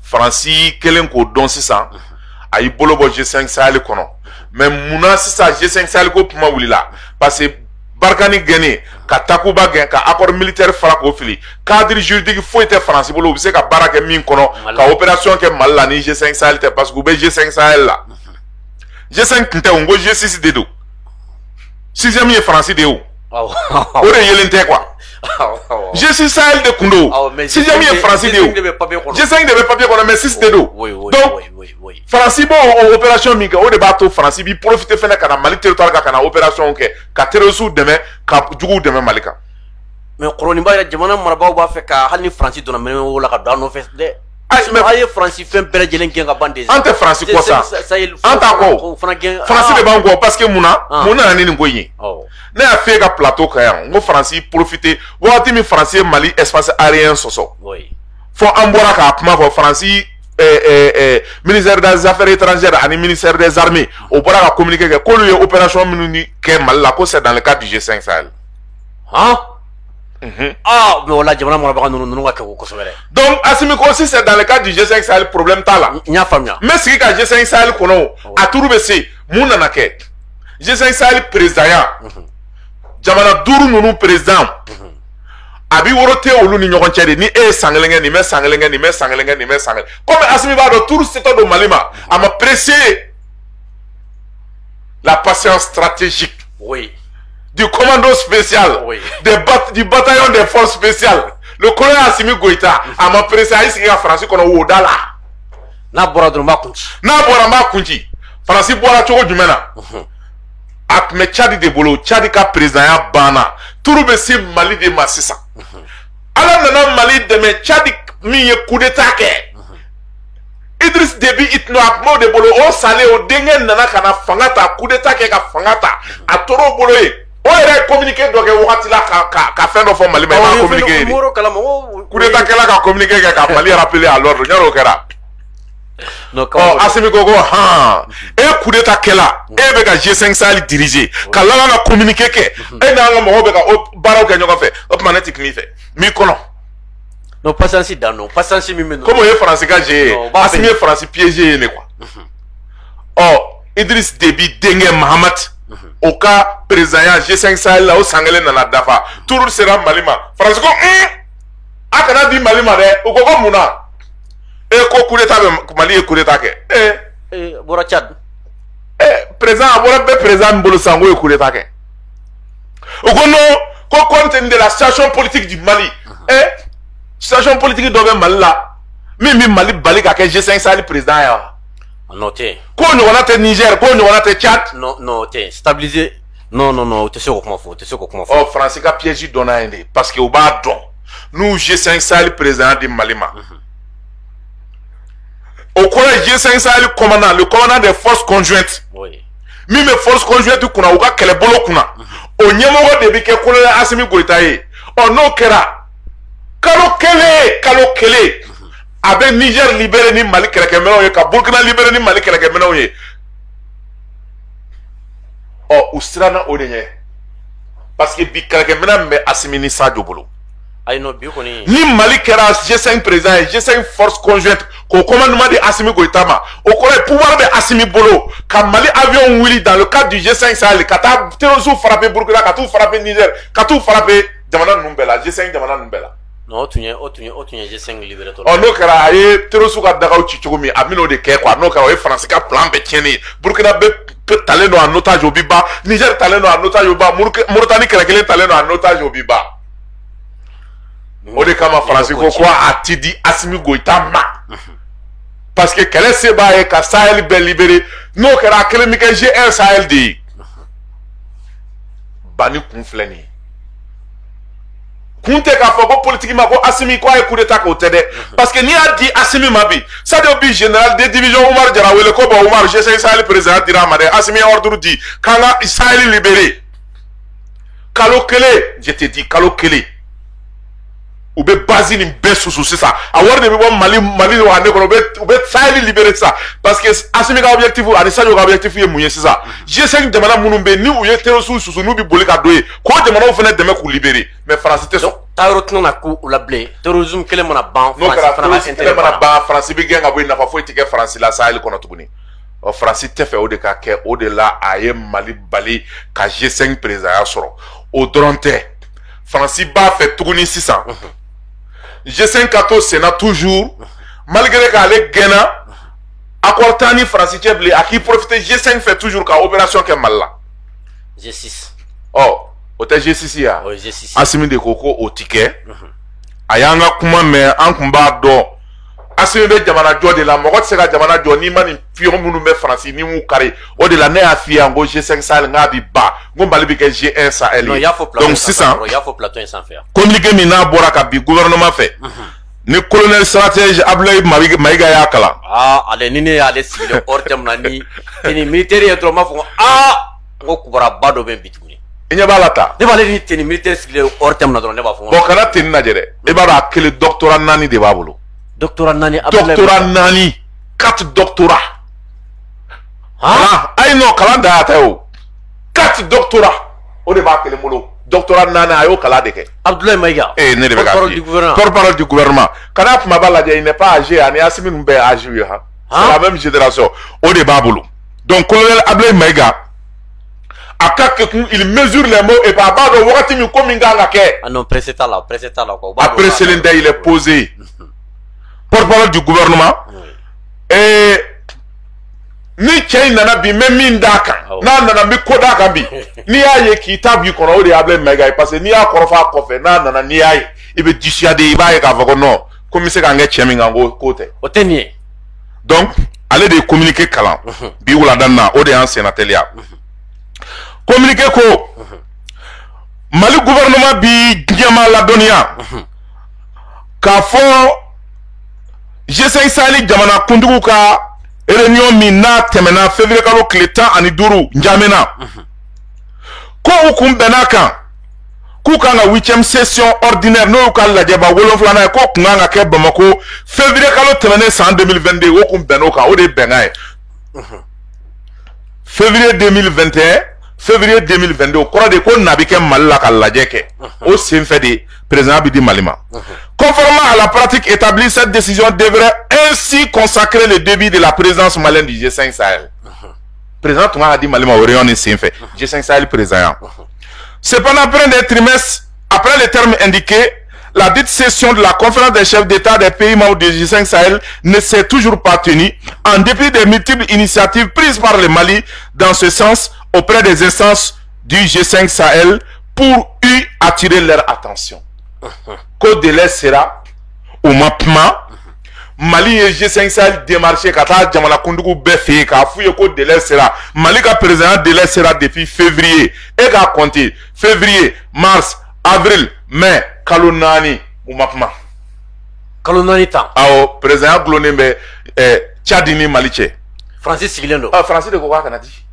France kelen k'o dɔn sisan a y'i bolo bɔ G5 Sahel kɔnɔ. Mais muna sisa G5 Sahel ko kuma wulila parce que Barkani gagné ka takuba gagné ka accord militaire fara ko fili cadre juridique foyi tɛ France bolo u bɛ se ka baara kɛ min kɔnɔ ka opération kɛ Mali la ni G5 Sahel tɛ parce que u bɛ G5 Sahel la G5 tun tɛ o n ko G6 de don 6e ye France de ye o o de yelen tɛ quoi G6 Sahel de kun don 6e ye France de ye o G5 de bɛ papier kɔnɔ mais 6 de don donc France bo opération min kɛ o de b'a to France bi profiter fɛnɛ ka na Mali territoire kan ka na opération kɛ ka terroristes dɛmɛ ka juguw dɛmɛ Mali kan. mais Kɔrɔninba yɛrɛ jamana marabaaw b'a fɛ ka hali ni France donna minɛnw la ka don an nɔfɛ dɛ. a ye France fɛn bɛɛ lajɛlen gɛn ka ban de. an tɛ France kɔ sa an t'a kɔ France de b'an kɔ parce que munna mun nana ni nin ko in ye ne y'a f'e ka plateau kan yan n ko France profiter wagati min France ye Mali espace aérien sɔsɔ fo an bɔra k'a kuma fɔ France ministère des affaires étrangères ani ministère des armées o bɔra ka communiquer kɛ k'olu ye opération minnu kɛ Mali la ko c'est dans le cadre du G5 Sahel. mais wala jamana marabaga ninnu ka kɛ ko kosɛbɛ dɛ. donc Assimi ko si c'est dans le cadre du G5 Sahel problème t'a la. n y'a faamuya. n bɛ sigi ka G5 Sahel kɔnɔ a turu bɛ se mun nana kɛ G5 Sahel président ya jamana 5 ninnu président a bi woro tɛ olu ni ɲɔgɔn cɛ de ni e ye san kelen kɛ nin bɛ san kelen kɛ nin bɛ san kelen kɛ nin bɛ san kelen comme Assimi b'a dɔn turu setɔ don Mali ma a ma presser la patience stratégique du commando spécial du bataillon des forces spéciales le colonel Assimi Goïta a ma presser a y'i sigi ka France kɔnɔ wo da la n'a bɔra dɔrɔn n b'a kunci n'a bɔra n b'a kunci France bɔra cogo jumɛn na a tun bɛ Tchad de bolo Tchad ka présidenya banna turu bɛ se Mali de ma sisan ala nana Mali dɛmɛ Tchad min ye coup d'état kɛ Idriss Déby Itno a tun b'o de bolo o salen o denkɛ nana ka na fanga ta coup d'état kɛ ka fanga ta a tora o bolo yen o yɛrɛ communiqué dɔ kɛ wagati la ka fɛn dɔ fɔ Mali ma i m'a communiqué ye de coup d'état kɛla ka communiqué kɛ ka Mali rappeler à l'ordre ɲar'o kɛra Assimi ko ha e coup d'état kela e be ka G5 Sahel diriger ka la na communiquer ke e na nga mo be ka baraw ke ñoko fe o manetik mi fe mi kono non patience dans non patience mi men comment est français ka j'ai Assimi français piégé ne quoi Idriss Déby Dengue Mahamat au cas président G5 Sahel la o sangele na la dafa tout sera malima français ko akana di malima de o ko muna e ko coup d'état Mali e coup d'état ke bora Tchad président abora be président mbolo sango e coup d'état ke o ko no ko compte de la situation politique du Mali situation politique do be Mali la mi Mali bali ka ke G5 Sahel président ya noté ko no wana te Niger ko no wana te Tchad non te stabiliser non te seko comment faut français ka piège dona inde parce que o ba don nous G5 Sahel président de Malima au cours G5 Sahel commandant le commandant des forces conjointes oui même forces conjointes kuna uka kele bolo kuna o nyemogo de bi ke ko Assimi Goïta ye no kera kalo kele avec Niger libéré ni Mali keleke meno ye ka Burkina libéré ni Mali keleke meno ye usirana o de ye parce que bi keleke mena me Assimi ni Sadio bolo ay no bi ko ni Mali kera G5 président G5 force conjointe au commandement de Assimi Goïta ma au pouvoir de Assimi bolo quand Mali avion wili dans le cadre du G5 Sahel ka ta terrorisme frapper Burkina ka tout frapper Niger ka tout frapper jamana numbela G5 jamana numbela non otunye G5 libéré to no kara ay terrorisme ka dagaw ci cogo mi amino de ke quoi no kara ay France ka plan be tieni Burkina be taleno en otage au biba Niger taleno en otage au biba Mauritanie kele taleno en otage au biba o de kama France ko quoi a ti di Assimi Goïta ma parce que quel est ce bail ka Sahel be libéré no kara kele mi ke G1 Sahel di bani kunfleni kunte ka foko politique ma ko Assimi ko ay coup d'état ko tede parce que ni a dit Assimi mabi ça de bi général de division Oumar Diarra wele ko ba Oumar G5 Sahel président dira ma de Assimi ordre dit kanga Sahel libéré kalo kele je te dis kalo kele ou be basi ni be susu ça awar de be Mali wa ne ko be Sahel libéré ça parce que Assimi ka objectif ani Sadio ka objectif ye munye ça G5 demana munumbe ni ou ye terrorisme susu nu bi boli ka doye ko demana o fene deme ko libérer mais France te so tayrot na ku la blé terrorisme kele mona ban France kele mona ban France bi genga boy na fa fo tike France la Sahel kono tubuni o France te fe o de ka ke o de la aye Mali bali ka G5 président soro o dronte France ba fait tuguni 600 G5 14 Sénat toujours malgré qu'elle gena accordani France tieble à qui profiter G5 fait toujours ka opération ke malla G6 o te G6 ya G6 Assimi de koko o ticket ayanga kuma me an kumba do Assimi be jamana jo de la mogot se ka jamana jo ni mani fion munu be France ni mu kare o de la ne afia ngo G5 Sahel nga bi ba ngo mbali bi ke G1 Sahel donc 600 il faut plateau sans faire communiqué mina bora ka bi gouvernement fait ni colonel stratège Abdoulaye Maïga ya kala ale ni ne ale sigile ortem na ni militaire et trop ma fo ngo kubara bado be bituni inya balata ne bale ni teni militaire sigile ortem na ne ba fo bon kana teni na jere e ba ra kele doctorat nani de babulu doctorat nani 4 doctorats ay no kala da ta o 4 doctorats o de ba kele molo doctorat nani ayo kala de ke Abdoulaye Maïga ne de porte-parole du gouvernement kana ma bala il n'est pas âgé ani Assimi mbe âgé c'est la même génération o de babulu donc colonel Abdoulaye Maïga il mesure les mots et par bas de wakati mi kominga ngake non précédent là quoi après Célinda il est posé porte-parole du gouvernement et ni cey nana bi même min daka na nana mi ko daka bi ni aye ki tabi kono o de Abdoulaye Maïga parce que ni a korofa kofe na nana ni aye ibe dissuader iba ka vako non comme c'est kan chemi ngango côté otenie donc aller de communiquer kalan bi wala danna o de ancien atelier communiquer ko Mali gouvernement bi diama la donia ka fo G5 Sahel jamana kundugu ka réunion mina temena février kalo kletan ani duru njamena ko hukum benaka k'u kan ka 8e session ordinaire n'o ka lajɛba 7 ye ko kun kan ka kɛ Bamako février kalo tɛmɛnen san 2022 o kun bɛnn'o kan o de bɛnkan ye février 2021 février 2022 o kɔrɔ de ko na bi kɛ Mali la ka lajɛ kɛ o senfɛ de président bi di Mali ma. Conformément à la pratique établie, cette décision devrait ainsi consacrer le début de la présidence malienne du G5 Sahel. Président Touma a dit Mali ma réunion est fait. G5 Sahel président. Cependant, après des trimestres, après les termes indiqués, la dite session de la conférence des chefs d'État des pays membres du G5 Sahel ne s'est toujours pas tenue, en dépit des multiples initiatives prises par le Mali dans ce sens auprès des instances du G5 Sahel pour y attirer leur attention. Qu'au délai sera au mappement Mali et G5 Sahel démarché kata jamana kundugu befe ka fouye qu'au délai sera Mali ka président délai sera depuis février et qu'a compté février, mars, avril, mai, kalonani au mappement. Kalonani temps. Ah président glonembe Tchadini Maliche. Francis Sigilendo. Ah Francis de quoi Canadi.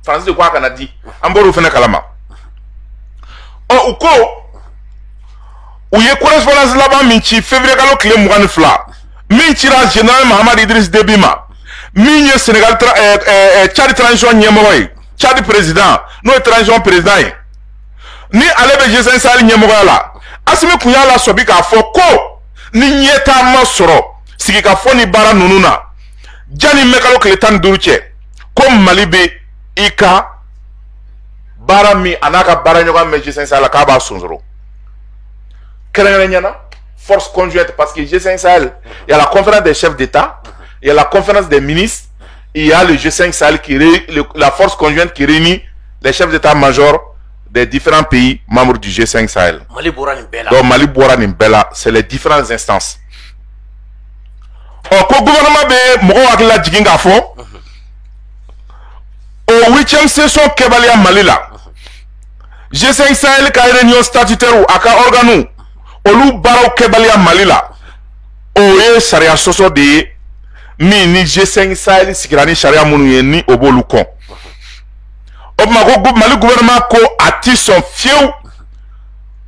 Francis de quoi Canadi. Amboru fene kalama. Oh uko où y correspondance là-bas minchi février kalo kile 22 minchira général Mahamad Idriss Déby ma minye Sénégal Tchad transition ñemoy Tchad président no transition président ni alebe G5 Sahel ñemoy la asimi kunya la sobi ka fo ko ni ñeta ma soro sigi ka fo ni bara nununa jani mekalo kile tan duruche ko Mali be ika bara mi anaka bara ñoga me G5 Sahel ka ba sunzuro force conjointe parce que G5 Sahel, il y a la conférence des chefs d'État, il y a la conférence des ministres, il y a le G5 Sahel qui la force conjointe qui réunit les chefs d'État-major des différents pays membres du G5 Sahel. Donc Mali Boran Bella, c'est les différentes instances. Au gouvernement de Mouakila Djiginga Fo, au 8e session Kebalia Malila, G5 Sahel qui a réunion statutaire ou aka organu olu baraw kebalia Malila oye sharia soso de mi ni G5 Sahel sikirani sharia munu ye ni obolu kon o ma ko Mali gouvernement ko ati son fieu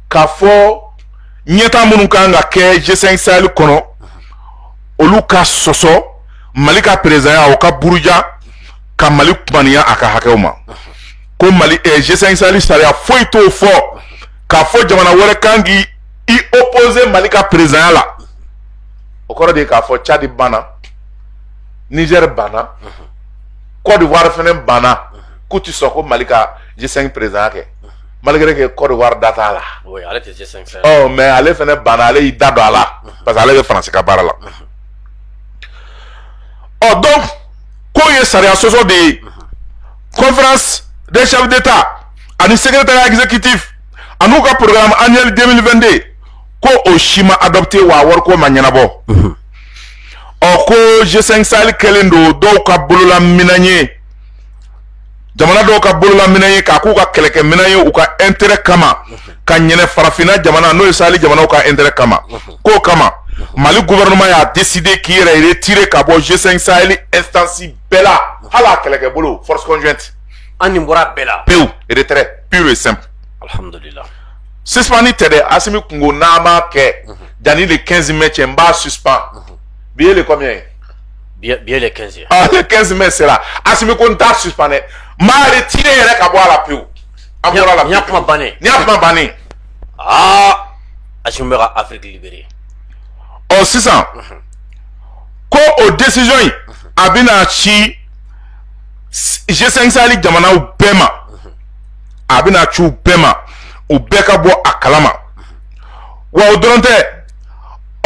ka fo nyeta munu kanga ke G5 Sahel kono olu ka soso Mali ka président o ka buruja ka Mali kumaniya aka hakewma ko Mali G5 Sahel sharia foi to fo ka fo jamana wore kangi i opposé Malika président là au corps de ka fo Tchad bana Niger bana Côte d'Ivoire fene bana kuti soko Malika G5 président ke malgré que Côte d'Ivoire data là oui allez G5 oh mais allez fene bana allez i dado là parce que allez le français ka bara là oh donc ko ye saria soso de conférence des chefs d'État ani secrétaire exécutif anuka programme annuel 2022 ko Oshima adopté wa war ko manyanabo o ko G5 Sahel kelendo do ka bolola minanye jamana do ka bolola minanye ka ku ka keleke minanye u ka intérêt kama ka nyene farafina jamana no Sahel jamana u ka intérêt kama ko kama Mali gouvernement a décidé qu'il irait retirer ka bo G5 Sahel instance bela hala keleke bolo force conjointe ani mbora bela peu retrait pur et simple. Alhamdulillah. Suspendit tede asimi kungo nama ke dani le 15 mai tchemba suspend. Bien le combien? Bien le 15. Ah le 15 mai c'est là. Asimi konta suspendé. Ma retiré yere ka boire la peu. Amora la. Nya kuma bané. Nya kuma bané. Ah Ashumera Afrique libérée. Oh 600. Ko o décision yi abina chi G5 Sahel jamana u bema. Abina chu bema. Ou beka bo akalama wa odronte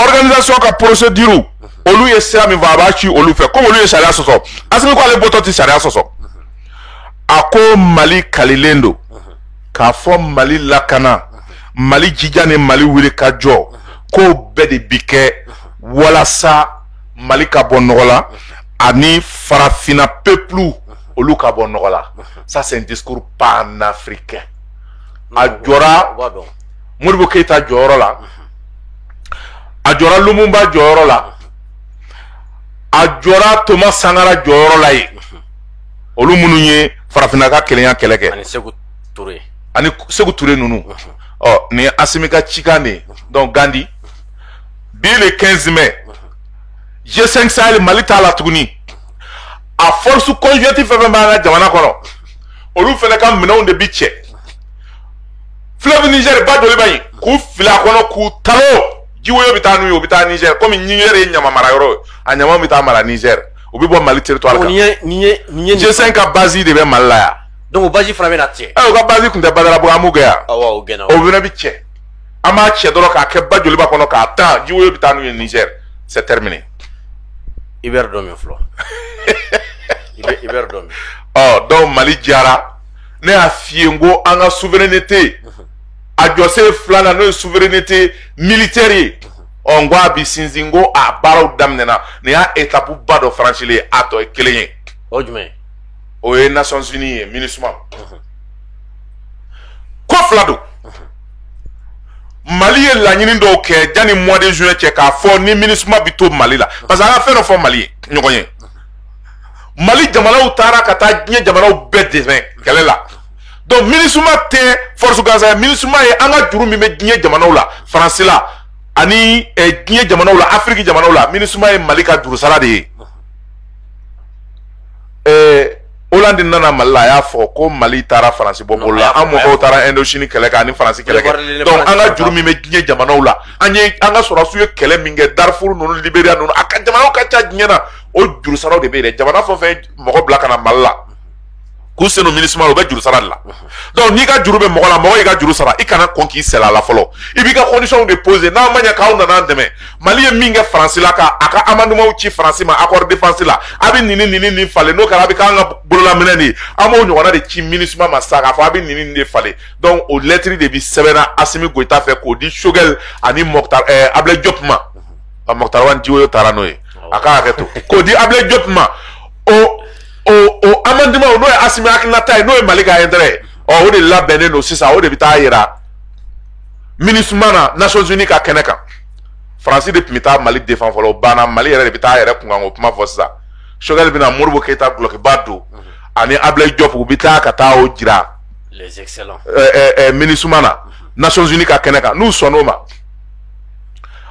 organisation ka procédure olu ye sera mi va ba chi olu fait comme olu ye sharia soso asimi ko ale bototi sharia soso ako Mali kalilendo ka fo Mali lakana Mali jijane Mali wili ka jo ko bedi bike wala sa Mali ka bon nogola ani farafina peuple olu ka bon nogola. Ça c'est un discours panafricain. Adjora Modibo Keita joro la Adjora Lumumba joro la Adjora Thomas Sankara joro la ye olu mununye farafina ka kelenya keleke ani Sékou Touré ani Sékou Touré nunu ni Assimi ka cikan de donc Gandhi bi le 15 mai G5 Sahel Mali t'a la tuguni a force conjointe fɛn b'a ka jamana kɔnɔ olu fɛnɛ ka minɛnw de bi cɛ fleuve Niger ba dɔ de b'a ye k'u fili a kɔnɔ k'u talo jiwoyo bɛ taa n'u ye u bɛ taa Niger komi Niger ye ɲama mara yɔrɔ ye a ɲama bɛ taa mara Niger u bɛ bɔ Mali territoire kan G5 ka base de bɛ Mali la yan donc base fana bɛ na cɛ u ka base tun tɛ Badalabugu an b'u gɛ yan awɔ o gɛnna o fɛnɛ bi cɛ an b'a cɛ dɔrɔn k'a kɛ ba joliba kɔnɔ k'a tan jiwoyo bɛ taa n'u ye Niger c'est terminé Iber dɔ min fɔlɔ Iber dɔ min donc Mali jara ne y'a f'i ye n ko an ka souveraineté a jɔsen filanan n'o ye souveraineté militaire ye n ko a bi sinsin n ko a baaraw daminɛna nin y'a étape ba dɔ franchir a tɔ ye kelen ye o jumɛn o ye Nations Unies ye MINUSMA ko fila don Mali ye laɲini dɔw kɛ janni mois de juin cɛ k'a fɔ ni MINUSMA bi to Mali la parce que an ka fɛn dɔ fɔ Mali ye ɲɔgɔn ye Mali jamanaw taara ka taa diɲɛ jamanaw bɛɛ dɛmɛ kɛlɛ la donc MINUSMA tɛ force gansan ye MINUSMA ye an ka juru min bɛ diɲɛ jamanaw la France la ani diɲɛ jamanaw la Afrique jamanaw la MINUSMA ye Mali ka juru sara de ye Hollande nana Mali la a y'a fɔ ko Mali taara France bɔ bolo la an mɔgɔw taara Indochine kɛlɛ kɛ ani France kɛlɛ kɛ donc an ka juru min bɛ diɲɛ jamanaw la an ka sɔrɔdasiw ye kɛlɛ min kɛ Darfour ninnu Libéria ninnu a ka jamanaw ka ca diɲɛ na o juru saraw de bɛ yen dɛ jamana fɛn o fɛn mɔgɔ bila ka na Mali la k'u sen don MINUSMA la u bɛ juru sara de la donc n'i ka juru bɛ mɔgɔ la mɔgɔ y'i ka juru sara i kana kɔn k'i sɛlɛ a la fɔlɔ i b'i ka conditions de poser n'a ma ɲɛ k'aw nana an dɛmɛ Mali ye min kɛ France la ka a ka amendement ci France ma accord défense la a bɛ nin falen n'o kɛra a bɛ k'an ka bololaminɛ de ye an b'o ɲɔgɔnna de ci MINUSMA ma sisan k'a fɔ a bɛ nin de falen donc o lettre de bi sɛbɛnna Assimi Goïta fɛ k'o di Choguel ani Mokhtar Ablai Diop ma Mokhtar Wane Djiwoyo taara n'o ye a ka hakɛ to k'o di Ablai Diop ma o amendement n'o ye Assimi hakilinata ye n'o ye Mali ka intérêt o de labɛnnen don sisan o de bɛ taa yira MINUSMA na Nations Unies ka kɛnɛ kan France de tun bɛ taa Mali défend fɔlɔ o banna Mali yɛrɛ de bɛ taa yɛrɛ kunkan o kuma fɔ sisan Choguel bɛna Modibo Keita gulokiba don ani Ablai Diop u bɛ taa ka taa o jira les excellents MINUSMA na Nations Unies ka kɛnɛ kan n'u sɔnn'o ma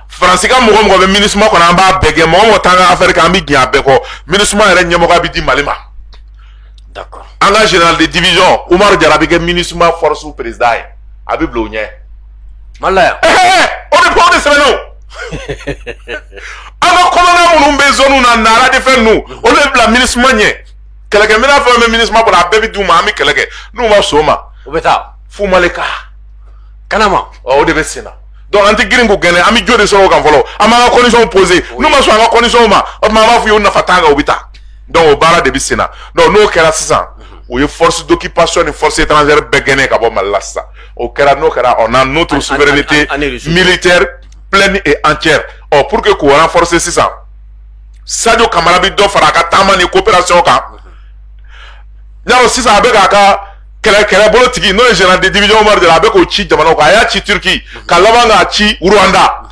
France ka mɔgɔ mɔgɔ bɛ MINUSMA kɔnɔ an b'a bɛɛ kɛ mɔgɔ mɔgɔ t'an ka affaire kɛ an bɛ diɲɛ a bɛɛ kɔ MINUSMA yɛrɛ ɲɛmɔgɔ bɛ di Mali ma d'accord an ka général de division Umaru Jara bɛ kɛ MINUSMA force président ye a bɛ bila o ɲɛ Mali la yan o de sɛbɛnna o an ka kɔnɔna minnu bɛ zone na Nara de fɛn ninnu olu de bila MINUSMA ɲɛ kɛlɛkɛminɛn fɛn bɛ MINUSMA kɔnɔ a bɛɛ bɛ d'u ma an bɛ kɛlɛ kɛ n'u ma sɔn o ma u bɛ taa fu Malika kanama o de bɛ sen na donc an tɛ girin k'o gɛnɛ an bɛ jo de sɔrɔ o kan fɔlɔ an b'an ka conditions poser n'u ma sɔn an ka conditions ma o tuma an b'a fɔ u ye nafa t'an kan u bɛ taa donc o baara de bɛ sen na donc n'o kɛra sisan o ye force d'occupation ni force étrangère bɛɛ gɛnɛ ka bɔ Mali la sisan o kɛra n'o kɛra on a notre souveraineté militaire pleine et entière pour que k'o renforcer sisan Sadio Kamara bɛ dɔ fara a ka taama ni coopération kan yalɔ sisan a bɛ k'a ka kɛlɛ bolotigi n'o ye général de division Umaru Jara a bɛ k'o ci jamanaw kan a y'a ci Turquie ka laban k'a ci Rwanda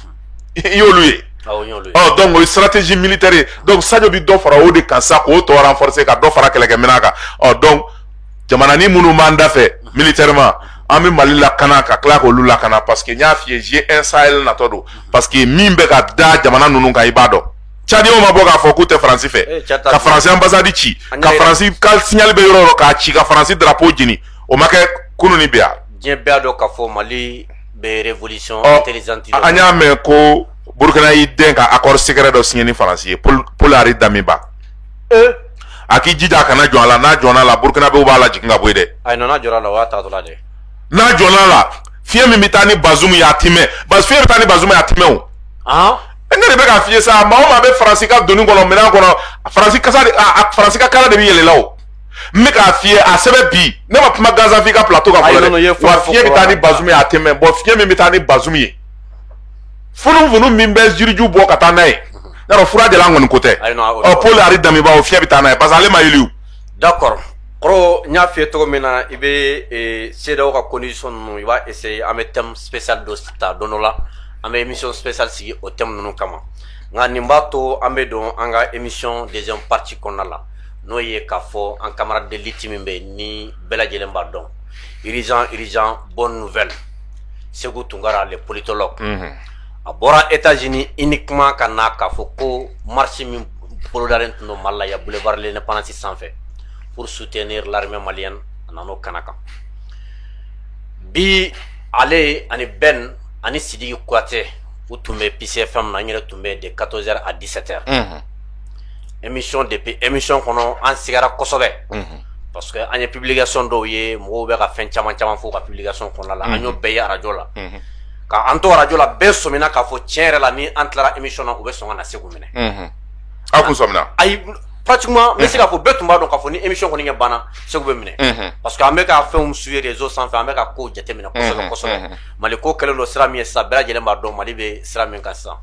i y'olu ye donc o ye stratégie militaire ye donc Sadio bɛ dɔ fara o de kan sa k'o tɔ renforcer ka dɔ fara kɛlɛkɛminɛn kan donc jamananin minnu b'an da fɛ militairement an bɛ Mali lakana ka tila k'olu lakana parce que n y'a f'i ye G1 Sahel natɔ don parce que min bɛ ka da jamana ninnu kan i b'a dɔn Tchadiens ma bɔ k'a fɔ k'u tɛ Faransi fɛ ka Faransi ambassade ci ka Faransi ka signal bɛ yɔrɔ o yɔrɔ k'a ci ka Faransi drapeau jeni o ma kɛ kunun ni bi yan diɲɛ bɛɛ dɔn k'a fɔ Mali bɛ révolution intelligente an y'a mɛn ko Burkina y'i den ka accord secret dɔ signé ni Faransi ye Paul Henri Damiba a k'i jija a kana jɔn a la n'a jɔnna a la Burkinabéw b'a lajigin ka bɔ yen dɛ a nana jɔra a la o y'a taatɔ la dɛ n'a jɔnna a la fiɲɛ min bɛ taa ni Bazoum ye a ti mɛn fiɲɛ bɛ taa ni Bazoum ye a ti mɛn o ne de bɛ k'a f'i ye sa maa o maa bɛ Faransi ka doni kɔnɔ minɛn kɔnɔ Faransi ka kala de bɛ yɛlɛla o n bɛ k'a f'i ye a sɛbɛn bi ne ma kuma gansan f'i ka plateau kan fɔlɔ dɛ wa fiɲɛ bɛ taa ni Bazoum ye a tɛ mɛn fiɲɛ min bɛ taa ni Bazoum ye funufunu min bɛ jiriju bɔ ka taa n'a ye yarɔ fura de la an kɔni ko tɛ Paul Henri Damiba o fiɲɛ bɛ taa n'a ye parce que ale ma yeli o. d'accord kɔrɔ n y'a f'i ye cogo min na i bɛ CEDEAO ka condition ninnu i b'a essayer an bɛ thème spécial dɔ ta don dɔ la an bɛ émission spéciale sigi o thème ninnu kama nka nin b'a to an bɛ don an ka émission deuxième partie kɔnɔna la n'o ye k'a fɔ an camarade de lutte min bɛ yen ni bɛɛ lajɛlen b'a dɔn Irijan, bonne nouvelle. Segou Tungara, le politologue. A bora États-Unis uniquement kana kafoko marché min polodaren no malaya boulevard l'indépendance sans fait pour soutenir l'armée malienne nano kanaka. Bi ale ani Ben ani Sidiki Kouyaté ou tumbe PCFM na ngere tumbe de 14h à 17h. Émission depuis émission kono an sigara kosobe. Parce que anya publication do ye mo be ka fen chama fo ka publication kono la anyo be ya radio la. Ka anto radio la be somina ka fo tiere la ni antlara émission na ube songa na segu mine. A kun somina. Ay pratiquement mais c'est ka fo betumba donc ka fo ni émission ko ni bana segu be mine. Parce que ambe ka fe suivre réseau sans faire ambe ka ko jete mine kosobe. Maliko kele lo sira mi sa bela jele ma do mali be sira min kan sa.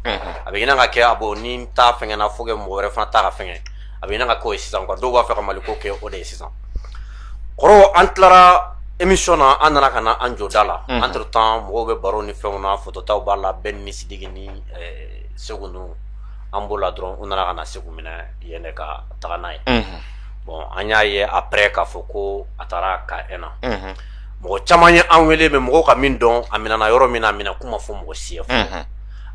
Abe ina ka ke abo ni ta fenga na fo ge mo re fa ta ka fenga. Abe ina ka ko sisan ko do wa fe ka maliko ke o de sisan. Koro antlara émission na anana kana anjo dala entre temps mo be baro ni fewna photo taw bala Ben ni Sidiki ni segundu ambola dron onana kana segu mina yene ka taganay bon anya ye après ka foko atara ka ena mo chamanye anwele me mo ka min don amina na yoro mina mina kuma fo mo siye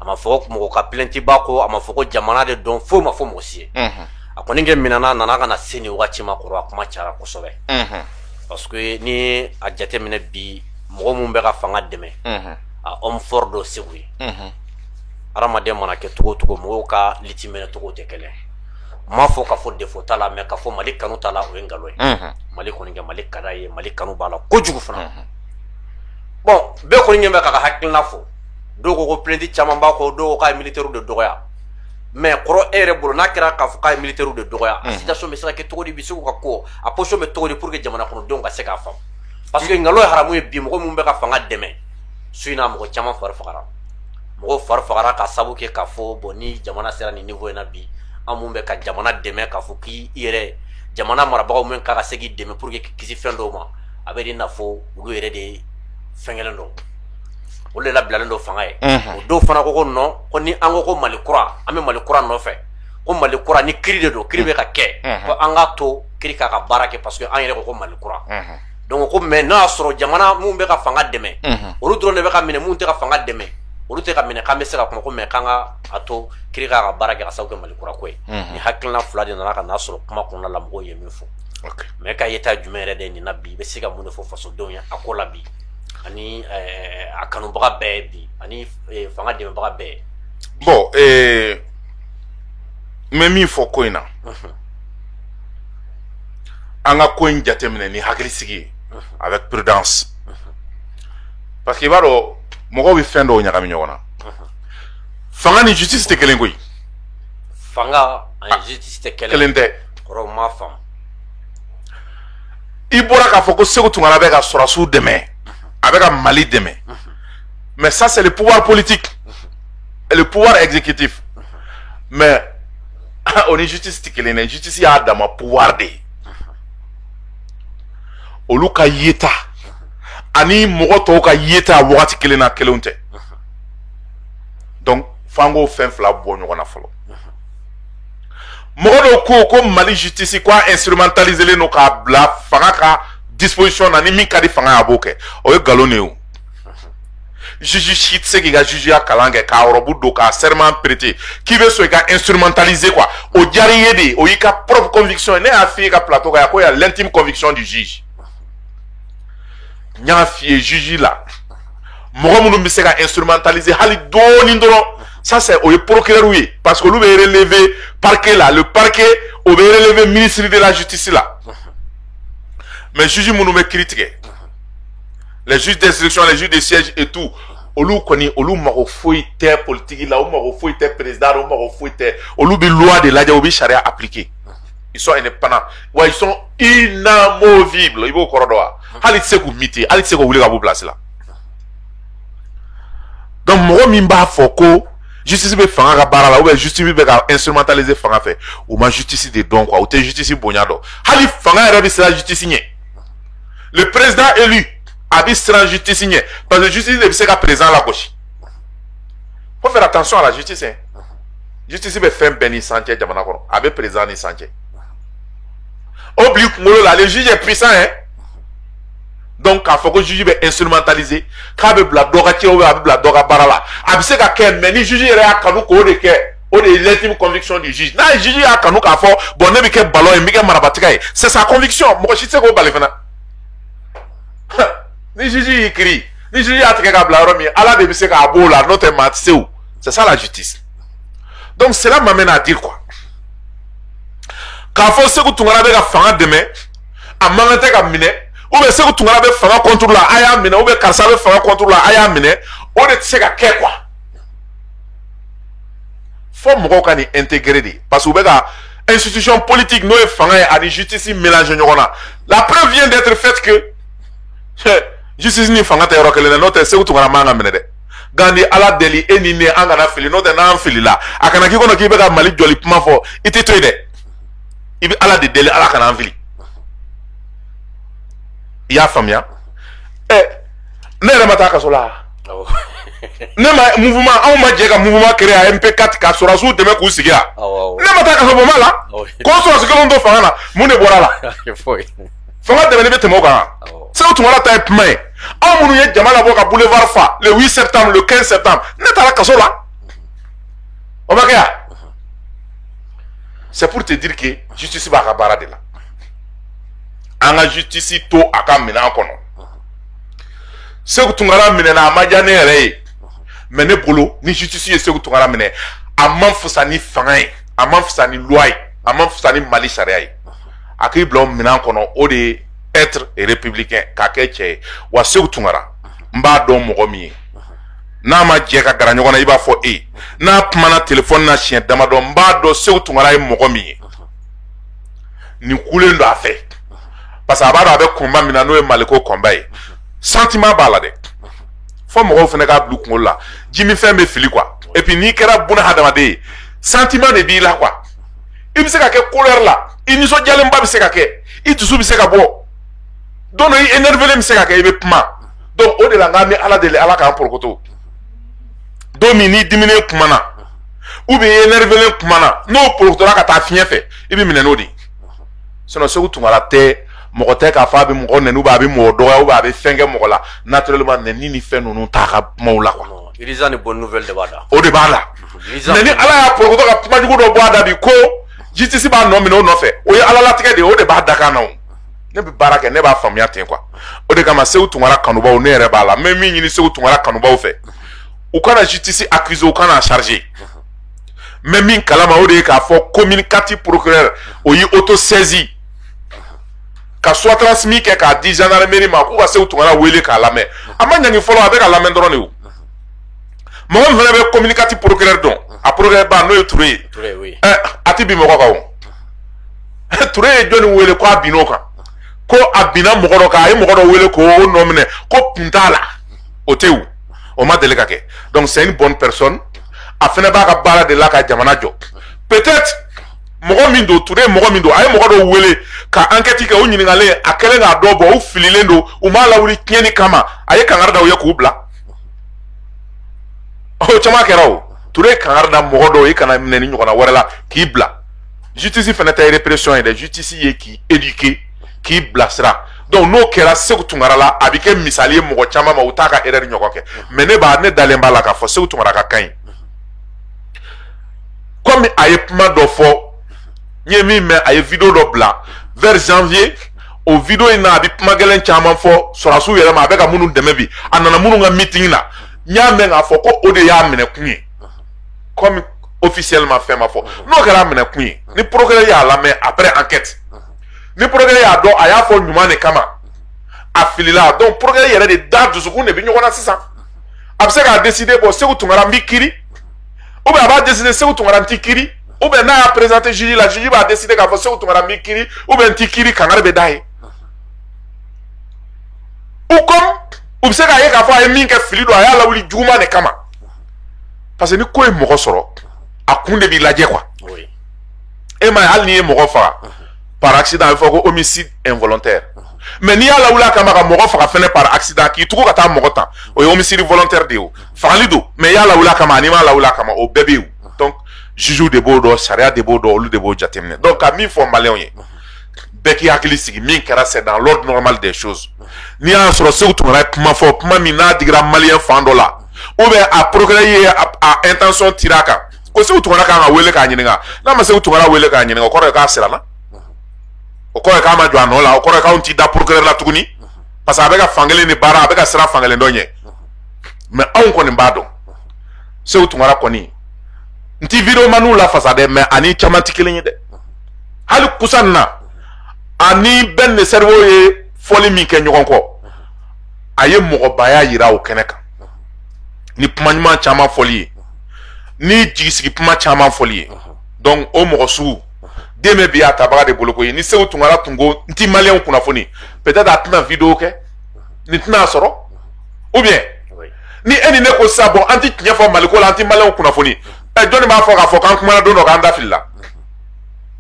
ama foko mo ka plenty bako ama foko jamana de don fo ma fo mo siye akoni nge mina na nana kana seni wachi makoro akuma chara kosobe parce que ni a jate mine bi mogo mun be ka fanga deme a homme fort do segui aramaden mana ke togo mogo ka litimene togo te kele ma fo ka fo defo tala me ka fo mali kanu tala o ngalo mali ko nge mali kadaye mali kanu bala ko jugu fana bon be ko nge be ka hakilna fo do ko plendi chama ba ko do ka militaire de doya mais koro ere bolo nakira ka fuka militaire de doya situation me sera ke togo di bisu ka ko a position me togo di pour que jamana kono don ka se ka fam parce que ngalo haramu e bi mo mun be ka fanga deme suina mo chama farfara ka sabu ke ka fo boni jamana sera ni niveau na bi amun be ka jamana deme ka fuki ire jamana marabago mun ka segi deme pour que kisi fendo ma abedi na fo ugu ire de fengelendo ole la bilando fanga e o do fana ko no ko ni ango ko malikura ame malikura no fe ko malikura ni kiri de do kiri be ka ke ko anga to kiri ka barake parce que an yere ko malikura donc ko mais na soro jamana mun be ka fanga deme olu drone be ka mine mun te ka fanga deme olu te ka mine kambe se ka ko mais kanga ato kiri ka barake ka sauke malikura ko ni hakilna fulade na ka na soro kuma ko na lamgo ye min fo mais ka yeta jumere de ni nabi be siga mun fo faso donya akola bi ani akanu baga bebi ani fanga de baga be bon mais mi fo ko ina anga ko njatemne ni hakili sigi avec prudence parce que baro mogo bi fendo nya kami nyona fanga ni justice te kelen koy fanga en justice te kelen de ro ma fam ibora ka foko sego tungala be ka sorasu deme avec un Mali demain. Mais ça, c'est le pouvoir politique et le pouvoir exécutif. Mais on est justice, justice, il y a dans ma pouvoir de. Oluka yeta. Ani mogoto ka yeta wakati kelena kelonte. Donc, fango fen fla bonyo wana folo. Mogoto ko Mali justice quoi instrumentaliser le no ka bla fanga ka disposition na ni min kadi fanga aboke o ye galone o juge shit se ki ga juge ya kalange ka robu do ka serment prêté qui veut so ka instrumentaliser quoi o jari yede o yika propre conviction ne a fi ka plateau ka ko ya l'intime conviction du juge nya fi juge là mo mo no se ka instrumentaliser hali do ni ndoro ça c'est o procureur oui parce que lui est relevé parquet là le parquet o be relevé ministre de la justice là. Mais juge nous me critiquer. Les juges d'instruction, les juges de siège et tout. Olu koni, olu maro foi terre politique là, olu maro foi terre président, olu maro foi terre. Olu bi loi de la obi charia appliquée. Ils sont indépendants. Ouais, ils sont inamovibles. Ils vont au corridor. Ali tseko miti, ali tseko wuli ka bu place là. Donc moro mimba foko justice be fanga ka bara la ou justice be ka instrumentaliser fanga fait. Ou ma justice de don quoi, ou te justice bonyado. Ali fanga era bi c'est la justice nye. Le président élu a dit c'est la justice nye. Parce que la justice est c'est présent à la gauche. Faut faire attention à la justice. Hein. Justice be fait béni santé jamana ko, avec président ni santé. Oublie que le juge est puissant hein. donc k'a fɔ ko juge bɛ instrumentaliser k'a bɛ bila dɔ ka cɛ ou bien a bɛ bila dɔ ka baara la a bɛ se ka kɛ mais ni juge yɛrɛ y'a kanu k'o de kɛ o de ye l'intime conviction du juge n'a ye juge y'a kanu k'a fɔ bon ne bɛ kɛ ballon ye n bɛ kɛ marabatigɛ ye c'est sa conviction mɔgɔ si tɛ se k'o bali fana ni juge y'i kiiri ni juge y'a tigɛ k'a bila yɔrɔ min ala de bɛ se k'a b'o la n'o tɛ maa tɛ se o c'est ça la justice donc cela m'amène à dire quoi k'a fɔ Segu Tunkara bɛ ka fanga dɛmɛ a mankan tɛ ka minɛ ou bien Segu Tunkara bɛ fanga contre la a y'a minɛ ou bien karisa bɛ fanga contre la a y'a minɛ o de tɛ se ka kɛ quoi fo mɔgɔw ka nin intégrer de parce que u bɛ ka institution politique n'o ye fanga ye ani justice mélange ɲɔgɔn na la preuve vient d'être faite que justice ni fanga tɛ yɔrɔ kelen na n'o tɛ Segu Tunkara man kan ka minɛ dɛ Gandi ala deli e ni ne an kana fili n'o tɛ n'an filila a kana k'i kɔnɔ k'i bɛ ka Mali jɔli kuma fɔ i tɛ to yen dɛ i bɛ ala de deli ala kana an fili i y'a faamuya ne yɛrɛ ma taa kaso la ne ma mouvement anw ma jɛ ka mouvement créer a MP4 ka sɔrɔsiw dɛmɛ k'u sigi yan ne ma taa kaso bɔnba la ko sɔrɔsi kelenw to fanga na mun de bɔra la fanga dɛmɛni bɛ tɛmɛ o kan Segu Tunkara ta ye kuma ye anw minnu ye jama labɔ ka boulevard fa le 8 septembre le 15 septembre ne taara kaso la o ma kɛ yan c'est pour te dire que justice b'a ka baara de la an ka justice to a ka minɛn kɔnɔ Segu Tunkara minɛna a ma diya ne yɛrɛ ye mais ne bolo ni justice ye Segu Tunkara minɛ a man fisa ni fanga ye a man fisa ni loi ye a man fisa ni Mali sariya ye a k'i bila o minɛn kɔnɔ o de ye être républicain k'a kɛ cɛ ye wa Segu Tunkara n b'a dɔn mɔgɔ min ye n'a ma jɛ ka gara ɲɔgɔn na i b'a fɔ e n'a kumana téléphone na siɲɛ damadɔ n b'a dɔn Segu Tunkara ye mɔgɔ min ye nin kulen don a fɛ parce que a b'a dɔn a bɛ kunba min na n'o ye Maliko kunba ye sentiment b'a la dɛ fo mɔgɔw fana k'a bila u kunkolo la jimifɛn bɛ fili quoi et puis n'i kɛra buna hadamaden ye sentiment de b'i la quoi i bɛ se ka kɛ colère la i nisɔndiyalenba bɛ se ka kɛ i dusu bɛ se ka bɔ don dɔ i énervelen bɛ se ka kɛ i bɛ kuma donc o de la n k'an bɛ ala deli ala k'an porokoto don min n'i diminen kumana ou bien i énervelen kumana n'o porokotora ka taa fiɲɛ fɛ i bɛ minɛ n'o de sinon Segu Tunkara tɛ mɔgɔ tɛ k'a fɔ a bɛ mɔgɔ nɛni ou bien a bɛ mɔgɔ dɔgɔya ou bien a bɛ fɛn kɛ mɔgɔ la naturellement nɛni ni fɛn ninnu t'a ka kumaw la quoi. Iriza ni bonne nouvelle de b'a da. O de b'a la mais ni ala y'a porokoto ka kuma jugu dɔ bɔ a da bi ko justice b'a nɔ minɛ o nɔfɛ o ye ala latigɛ de ye o de b'a da kan na o ne bɛ baara kɛ ne b'a faamuya ten quoi o de kama Segu Tunkara kanubaw ne yɛrɛ b'a la n bɛ min ɲini Segu Tunkara kanubaw fɛ u kana justice accuser u kana charger mais min kalama o de ye k'a fɔ communicatif procureur o y'i auto saisi ka soit transmis kɛ k'a di gendarmerie ma k'u ka Segu Tunkara wele k'a lamɛn a ma ɲangi fɔlɔ a bɛ ka lamɛn dɔrɔn de o mɔgɔ min fana bɛ communicatif procureur dɔn a procureur ba n'o ye Touré ye a ti bin mɔgɔ kan o Touré ye jɔnni wele ko a bin o kan ko a binna mɔgɔ dɔ kan a ye mɔgɔ dɔ wele k'o nɔ minɛ ko kun t'a la o tɛ o o ma deli ka kɛ donc c'est une bonne personne a fana b'a ka baara de la ka jamana jɔ peut-être mɔgɔ min don Touré mɔgɔ min don a ye mɔgɔ dɔ wele ka enquête kɛ o ɲininkalen a kɛlen k'a dɔ bɔ o fililen don u m'a lawuli tiɲɛni kama a ye kangari da u ye k'u bila o caman kɛra o Touré ye kangari da mɔgɔ dɔw i kana minɛ ni ɲɔgɔnna wɛrɛ la k'i bila justice fana tɛ répression ye dɛ justice ye k'i éduquer k'i bilasira donc n'o kɛra Segu Tunkara la a bɛ kɛ misali ye mɔgɔ caman ma u t'a ka erreur ɲɔgɔn kɛ mais ne dalen b'a la k'a fɔ Segu Tunkara ka ɲi comme a ye kuma dɔ fɔ n ye min mɛn a ye vidéo dɔ bila vers janvier o vidéo in na a bɛ kuma gɛlɛn caman fɔ sɔrɔsiw yɛrɛ ma a bɛ ka minnu dɛmɛ bi a nana minnu ka meeting na n y'a mɛn k'a fɔ ko o de y'a minɛ kun ye comme officiellement fɛn ma fɔ n'o kɛra a minɛ kun ye ni procureur y'a lamɛn après enquête ni procureur y'a dɔn a y'a fɔ ɲuman de kama a filila donc procureur yɛrɛ de da dusukun de bɛ ɲɔgɔn na sisan a bɛ se k'a décider bon Segu Tunkara n bɛ kiiri ou bien a b'a décider Segu Tunkara n tɛ kiiri ou bien n'a y'a présenté juge la juge b'a décider k'a fɔ Segu Tunkara n bɛ kiiri ou bien n tɛ kiiri kangari bɛ da ye ou comme u bɛ se k'a ye k'a fɔ a ye min kɛ fili don a y'a lawuli juguman de kama parce que ni ko ye mɔgɔ sɔrɔ a kun de b'i lajɛ quoi e ma ye hali n'i ye mɔgɔ faga par accident a bɛ fɔ ko homicide involontaire mais n'i y'a lawuli a kama ka mɔgɔ faga fɛnɛ par accident k'i tugu ka taa mɔgɔ tan o ye homicide volontaire de ye o fagali don mais i y'a lawuli a kama ani m'a lawuli a kama o bɛɛ bɛ yen donc juge de b'o dɔn sariya de b'o dɔn olu de b'o jateminɛ donc ka min fɔ maliyɛnw ye bɛɛ k'i hakili sigi min kɛra c'est dans l'ordre normal des choses ni y'a sɔrɔ Seku Tunkara kuma fɔ kuma min n'a digira malien fan dɔ la ou bien a procureur ye a intention tira kan ko Seku Tunkara kan ka wele k'a ɲininka n'a ma Seku Tunkara wele k'a ɲininka o kɔrɔ ye k'a siranna o kɔrɔ ye k'a ma jɔ a nɔ la o kɔrɔ ye k'anw t'i da procureur la tuguni parce que a bɛ ka fankelen ni baara a bɛ ka siran fankelen dɔ ɲɛ mais anw kɔni b'a dɔn Seku Tunkara kɔni n ti vidéo maniw la fasa dɛ mais ani caman ti kelen ye dɛ hali kusan na ani Ben de cerveau ye fɔli min kɛ ɲɔgɔn kɔ a ye mɔgɔbaya yira o kɛnɛ kan ni kuma ɲuman caman fɔli ye ni jigisigi kuma caman fɔli ye donc o mɔgɔ sugu den bɛ bi a tabaga de bolo ko ye ni Seku Tunkara tun ko n ti maliyɛnw kunnafoni peut-être a tɛna vidéo kɛ nin tɛna sɔrɔ ou bien ni e ni ne ko sisan bon an ti tiɲɛ fɔ Maliko la an ti maliyɛnw kunnafoni jɔnni b'a fɔ k'a fɔ k'an kumana don dɔ k'an da filila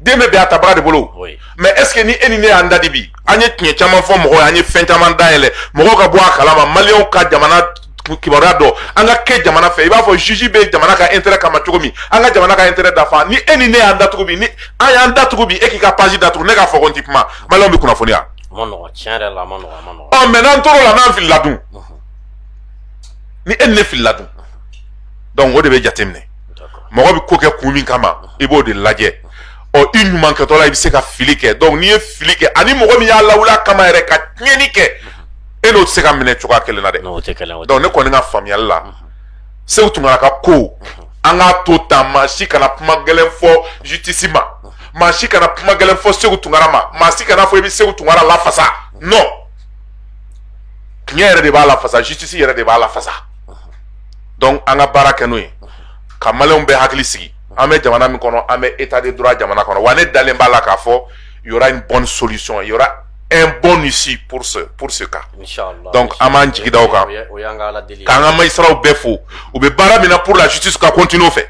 den bɛ bi a tabaga de bolo mais est ce que ni e ni ne y'an da di bi an ye tiɲɛ caman fɔ mɔgɔw ye an ye fɛn caman dayɛlɛ mɔgɔw ka bɔ a kalama maliyɛnw ka jamana kibaruya dɔ an ka kɛ jamana fɛ i b'a fɔ juge bɛ jamana ka intérêt kama cogo min an ka jamana ka intérêt dafa ni e ni ne y'an datugu bi ni an y'an datugu bi e k'i ka page datugu ne k'a fɔ ko n ti kuma maliyɛnw bɛ kunnafoniya ma nɔgɔ tiɲɛ yɛrɛ la a ma nɔgɔ a ma nɔgɔ ɔ mais n'an tor'o la n'an filila dun ni e ni ne filila dun donc o de bɛ jateminɛ mɔgɔ bɛ ko kɛ kun min kama i b'o de lajɛ ɔ i ɲuman kɛtɔ la i bɛ se ka fili kɛ donc n'i ye fili kɛ ani mɔgɔ min y'a lawuli kama yɛrɛ ka tiɲɛni kɛ e n'o tɛ se ka minɛ cogoya kelen na dɛ donc ne kɔni ka faamuyali la Seku Tunkara ka ko an k'a to tan maa si kana kuma gɛlɛn fɔ justice ma maa si kana kuma gɛlɛn fɔ Seku Tunkara ma maa si kana fɔ i bɛ Seku Tunkara lafasa non tiɲɛ yɛrɛ de b'a lafasa justice yɛrɛ de b'a lafasa donc an ka baara kɛ n'o ye ka maliyɛnw bɛɛ hakili sigi an bɛ jamana min kɔnɔ an bɛ état de droit jamana kɔnɔ wa ne dalen b'a la k'a fɔ il y aura une bonne solution il y aura un bon issue pour ce cas donc an b'an jigi da o kan k'an ka magistrats bɛɛ fo u bɛ baara min na pour la justice ka continuer o fɛ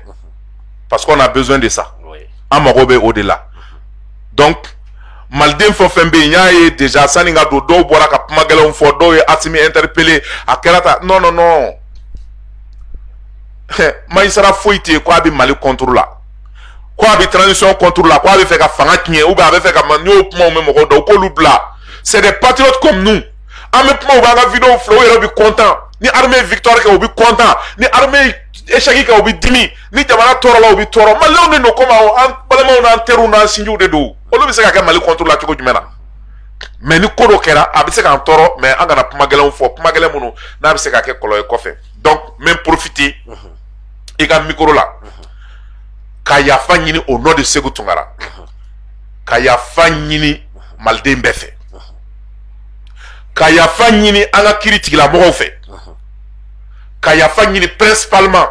parce qu'on a besoin de ça an mago bɛ o de la donc maliden fɛn o fɛn bɛ yen n y'a ye déjà sanni ka don dɔw bɔra ka kuma gɛlɛnw fɔ dɔw ye Asimi interpellé a kɛra ta non non non magistrat foyi tɛ yen ko a bɛ Mali contre la ko a bɛ transition contre la ko a bɛ fɛ ka fanga tiɲɛ ou bien a bɛ fɛ ka n'i y'o kumaw mɛn mɔgɔw da u k'olu bila c'est des patriotes comme nous an bɛ kuma u b'an ka vidéo filɛ u yɛrɛ bɛ content ni armée victoire kɛ u bɛ content ni armée échec kɛ u bɛ dimi ni jamana tɔɔrɔ la u bɛ tɔɔrɔ maliyɛnw de don komi an balimaw n'an teriw n'an sinjiw de don olu bɛ se ka kɛ Mali contre la cogo jumɛn na mais ni ko dɔ kɛra a bɛ se k'an tɔɔrɔ mais an kana kuma gɛlɛnw fɔ kuma gɛlɛn minnu n'a bɛ se ka kɛ kɔlɔlɔ ye kɔfɛ donc n bɛ profiter i ka micro la ka yafa ɲini au nom de Seku Tunkara ka yafa ɲini maliden bɛɛ fɛ ka yafa ɲini an ka kiiri tigilamɔgɔw fɛ ka yafa ɲini principalement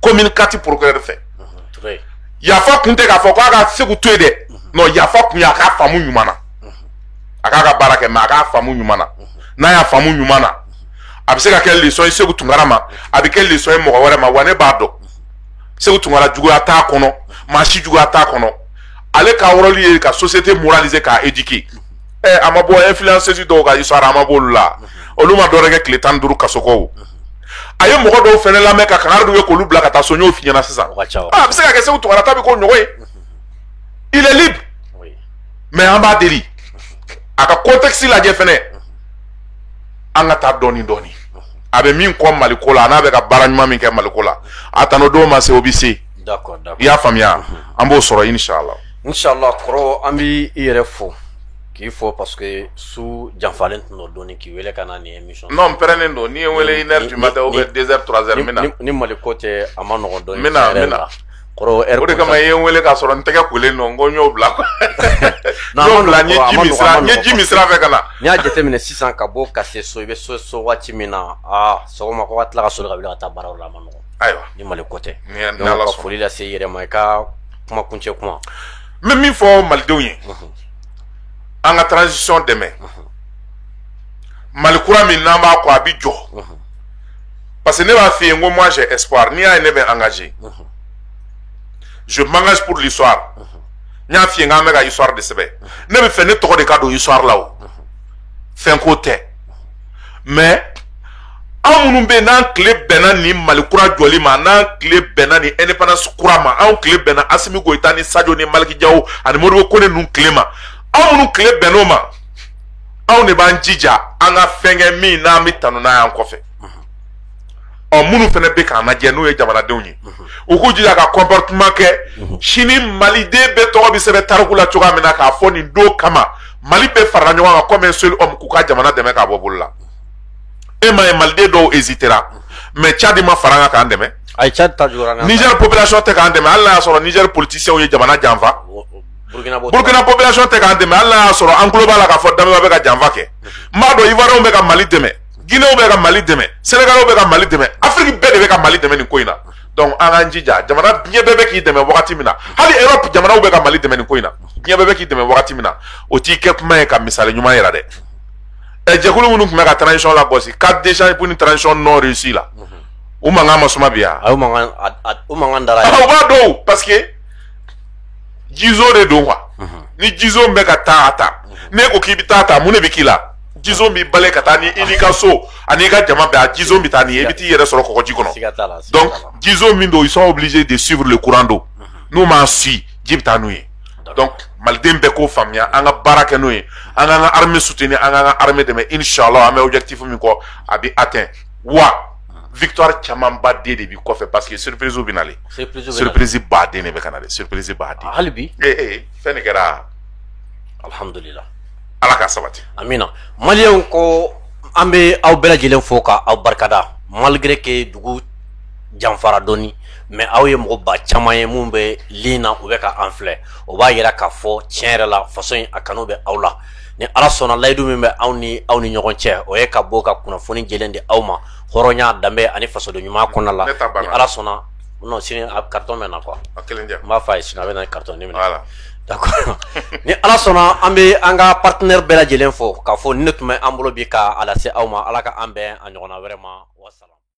commune 4 procureur fɛ yafa kun tɛ k'a fɔ ko a ka Seku to yen dɛ non yafa kun ye a k'a faamu ɲuman na a k'a ka baara kɛ mais a k'a faamu ɲuman na n'a y'a faamu ɲuman na a bɛ se ka kɛ leçon ye Seku Tunkara ma a bɛ kɛ leçon ye mɔgɔ wɛrɛ ma wa ne b'a dɔn Seku Tunkara juguya t'a kɔnɔ maa si juguya t'a kɔnɔ ale ka rôle ye ka société moraliser k'a éduquer a ma bɔ influenceuse dɔw ka histoire a ma bɔ olu la olu ma dɔ wɛrɛ kɛ tile 15 kaso kɔ a ye mɔgɔ dɔw fɛnɛ lamɛn ka kangari dɔw ye k'olu bila ka taa so n y'o f'i ɲɛna sisan a bɛ se ka kɛ Seku Tunkara ta bɛ k'o ɲɔgɔn ye il est libre mais an b'a deli a ka contexte lajɛ fɛnɛ an ka taa dɔɔni dɔɔni a bɛ min kɔ Maliko la a n'a bɛ ka baara ɲuman min kɛ Maliko la a tano dɔw ma se o bɛ se i y'a faamuya an b'o sɔrɔ inshallah kɔrɔ an b'i yɛrɛ fo k'i fo parce que su janfalen tun don dɔɔni k'i wele ka na nin émission non n pɛrɛnnen don n'i ye n wele 1h du matin ou bien 2h 3h n bɛ na ni Maliko tɛ a ma nɔgɔn dɔɔni n bɛ na o de kama i ye n wele k'a sɔrɔ n tɛgɛ kolen don n ko n y'o bila n y'o bila n ye ji min sira fɛ ka na n'i y'a jateminɛ sisan ka bɔ ka se so i bɛ so waati min na sɔgɔma ko ka tila ka soli ka wuli ka taa baaraw la a ma nɔgɔn ayiwa ni Maliko tɛ donc ka foli lase i yɛrɛ ma i ka kuma kuncɛ kuma n bɛ min fɔ malidenw ye an ka transition dɛmɛ Mali kura min n'an b'a kɔ a bɛ jɔ parce que ne b'a f'i ye n ko moi j'ai espoir n'i y'a ye ne bɛ engagé je m'engage pour l'histoire n y'a f'i ye k'an bɛ ka histoire de sɛbɛn ne bɛ fɛ ne tɔgɔ de ka don histoire la o fɛn ko tɛ mais anw minnu bɛ yen n'an tile bɛnna ni Mali kura jɔli ma n'an tile bɛnna ni indépendance kura ma anw tile bɛnna Asimi Goyita ni Sadio ni Maliki Diawo ani Modibo Kone ninnu tile ma anw minnu tile bɛnn'o ma aw ne b'an jija an ka fɛnkɛ min n'an bɛ tanu n'a y'an kɔfɛ minnu fana bɛ k'an lajɛ n'o ye jamanadenw ye u k'u jija ka comportement kɛ sini maliden bɛɛ tɔgɔ bɛ sɛbɛn tariku la cogoya min na k'a fɔ nin don kama Mali bɛɛ farala ɲɔgɔn kan comme un seul homme k'u ka jamana dɛmɛ k'a bɔ bolo la e ma ye maliden dɔw hésitera mais Tchad ma fara an kan k'an dɛmɛ Niger population tɛ k'an dɛmɛ hali n'a y'a sɔrɔ Niger politiciens ye jamana janfa Burkina population tɛ k'an dɛmɛ hali n'a y'a sɔrɔ an tulo b'a la k'a fɔ Damiba bɛ ka janfa kɛ n b'a dɔn Ivoiriens bɛ ka Mali dɛmɛ Guinéens bɛ ka Mali dɛmɛ Sénégalais bɛ ka Mali dɛmɛ Afrique bɛɛ de bɛ ka Mali dɛmɛ nin ko in na donc an k'an jija jamana diɲɛ bɛɛ bɛ k'i dɛmɛ wagati min na hali Europe jamanaw bɛ ka Mali dɛmɛ nin ko in na diɲɛ bɛɛ bɛ k'i dɛmɛ wagati min na o t'i kɛ kuma ye ka misali ɲuman yira dɛ jɛkulu minnu tun bɛ ka transition la gosi 4 décembre pour une transition non réussie la u mankan ma suma bi yan u mankan dara u b'a dɔn parce que jizo de don quoi ni jizo bɛ ka taa a ta ne ko k'i bɛ taa ta mun de bɛ k'i la jizo b'i bale ka taa ni i n'i ka so ani i ka jama bɛɛ a jizo bɛ taa ni ye i bɛ t'i yɛrɛ sɔrɔ kɔgɔji kɔnɔ donc jizo min don ils sont obligés de suivre le courant d'eau n'u m'a suit ji bɛ taa n'u ye donc maliden bɛɛ k'o faamuya an ka baara kɛ n'o ye an k'an ka armée soutenir an k'an ka armée dɛmɛ inshallah an bɛ objectif min kɔ a bɛ atteint wa victoire camanba de b'i kɔfɛ parce que surprise bɛ nalen surprise baden de bɛ ka na dɛ surprise baden hali bi fɛn de kɛra alhamdulillah ala ka sabati amina maliyɛnw ko an bɛ aw bɛɛ lajɛlen fo ka aw barikada malgré que dugu janfara dɔɔni mais aw ye mɔgɔba caman ye mun bɛ ligne na u bɛ ka an filɛ o b'a yira k'a fɔ tiɲɛ yɛrɛ la faso in a kanu bɛ aw la ni ala sɔnna layidu min bɛ aw ni ɲɔgɔn cɛ o ye ka bɔ ka kunnafoni jɛlen di aw ma hɔrɔnya danbe ani fasoden ɲuman kɔnɔna la ni ala sɔnna non sini a carton bɛ na quoi n b'a fɔ a ye sini a bɛ na carton ni minɛ d'accord ni ala sɔnna an bɛ an ka partenaire bɛɛ lajɛlen fo k'a fɔ ni ne tun bɛ an bolo bi ka a lase aw ma ala ka an bɛn a ɲɔgɔnna wɛrɛ ma wasalaam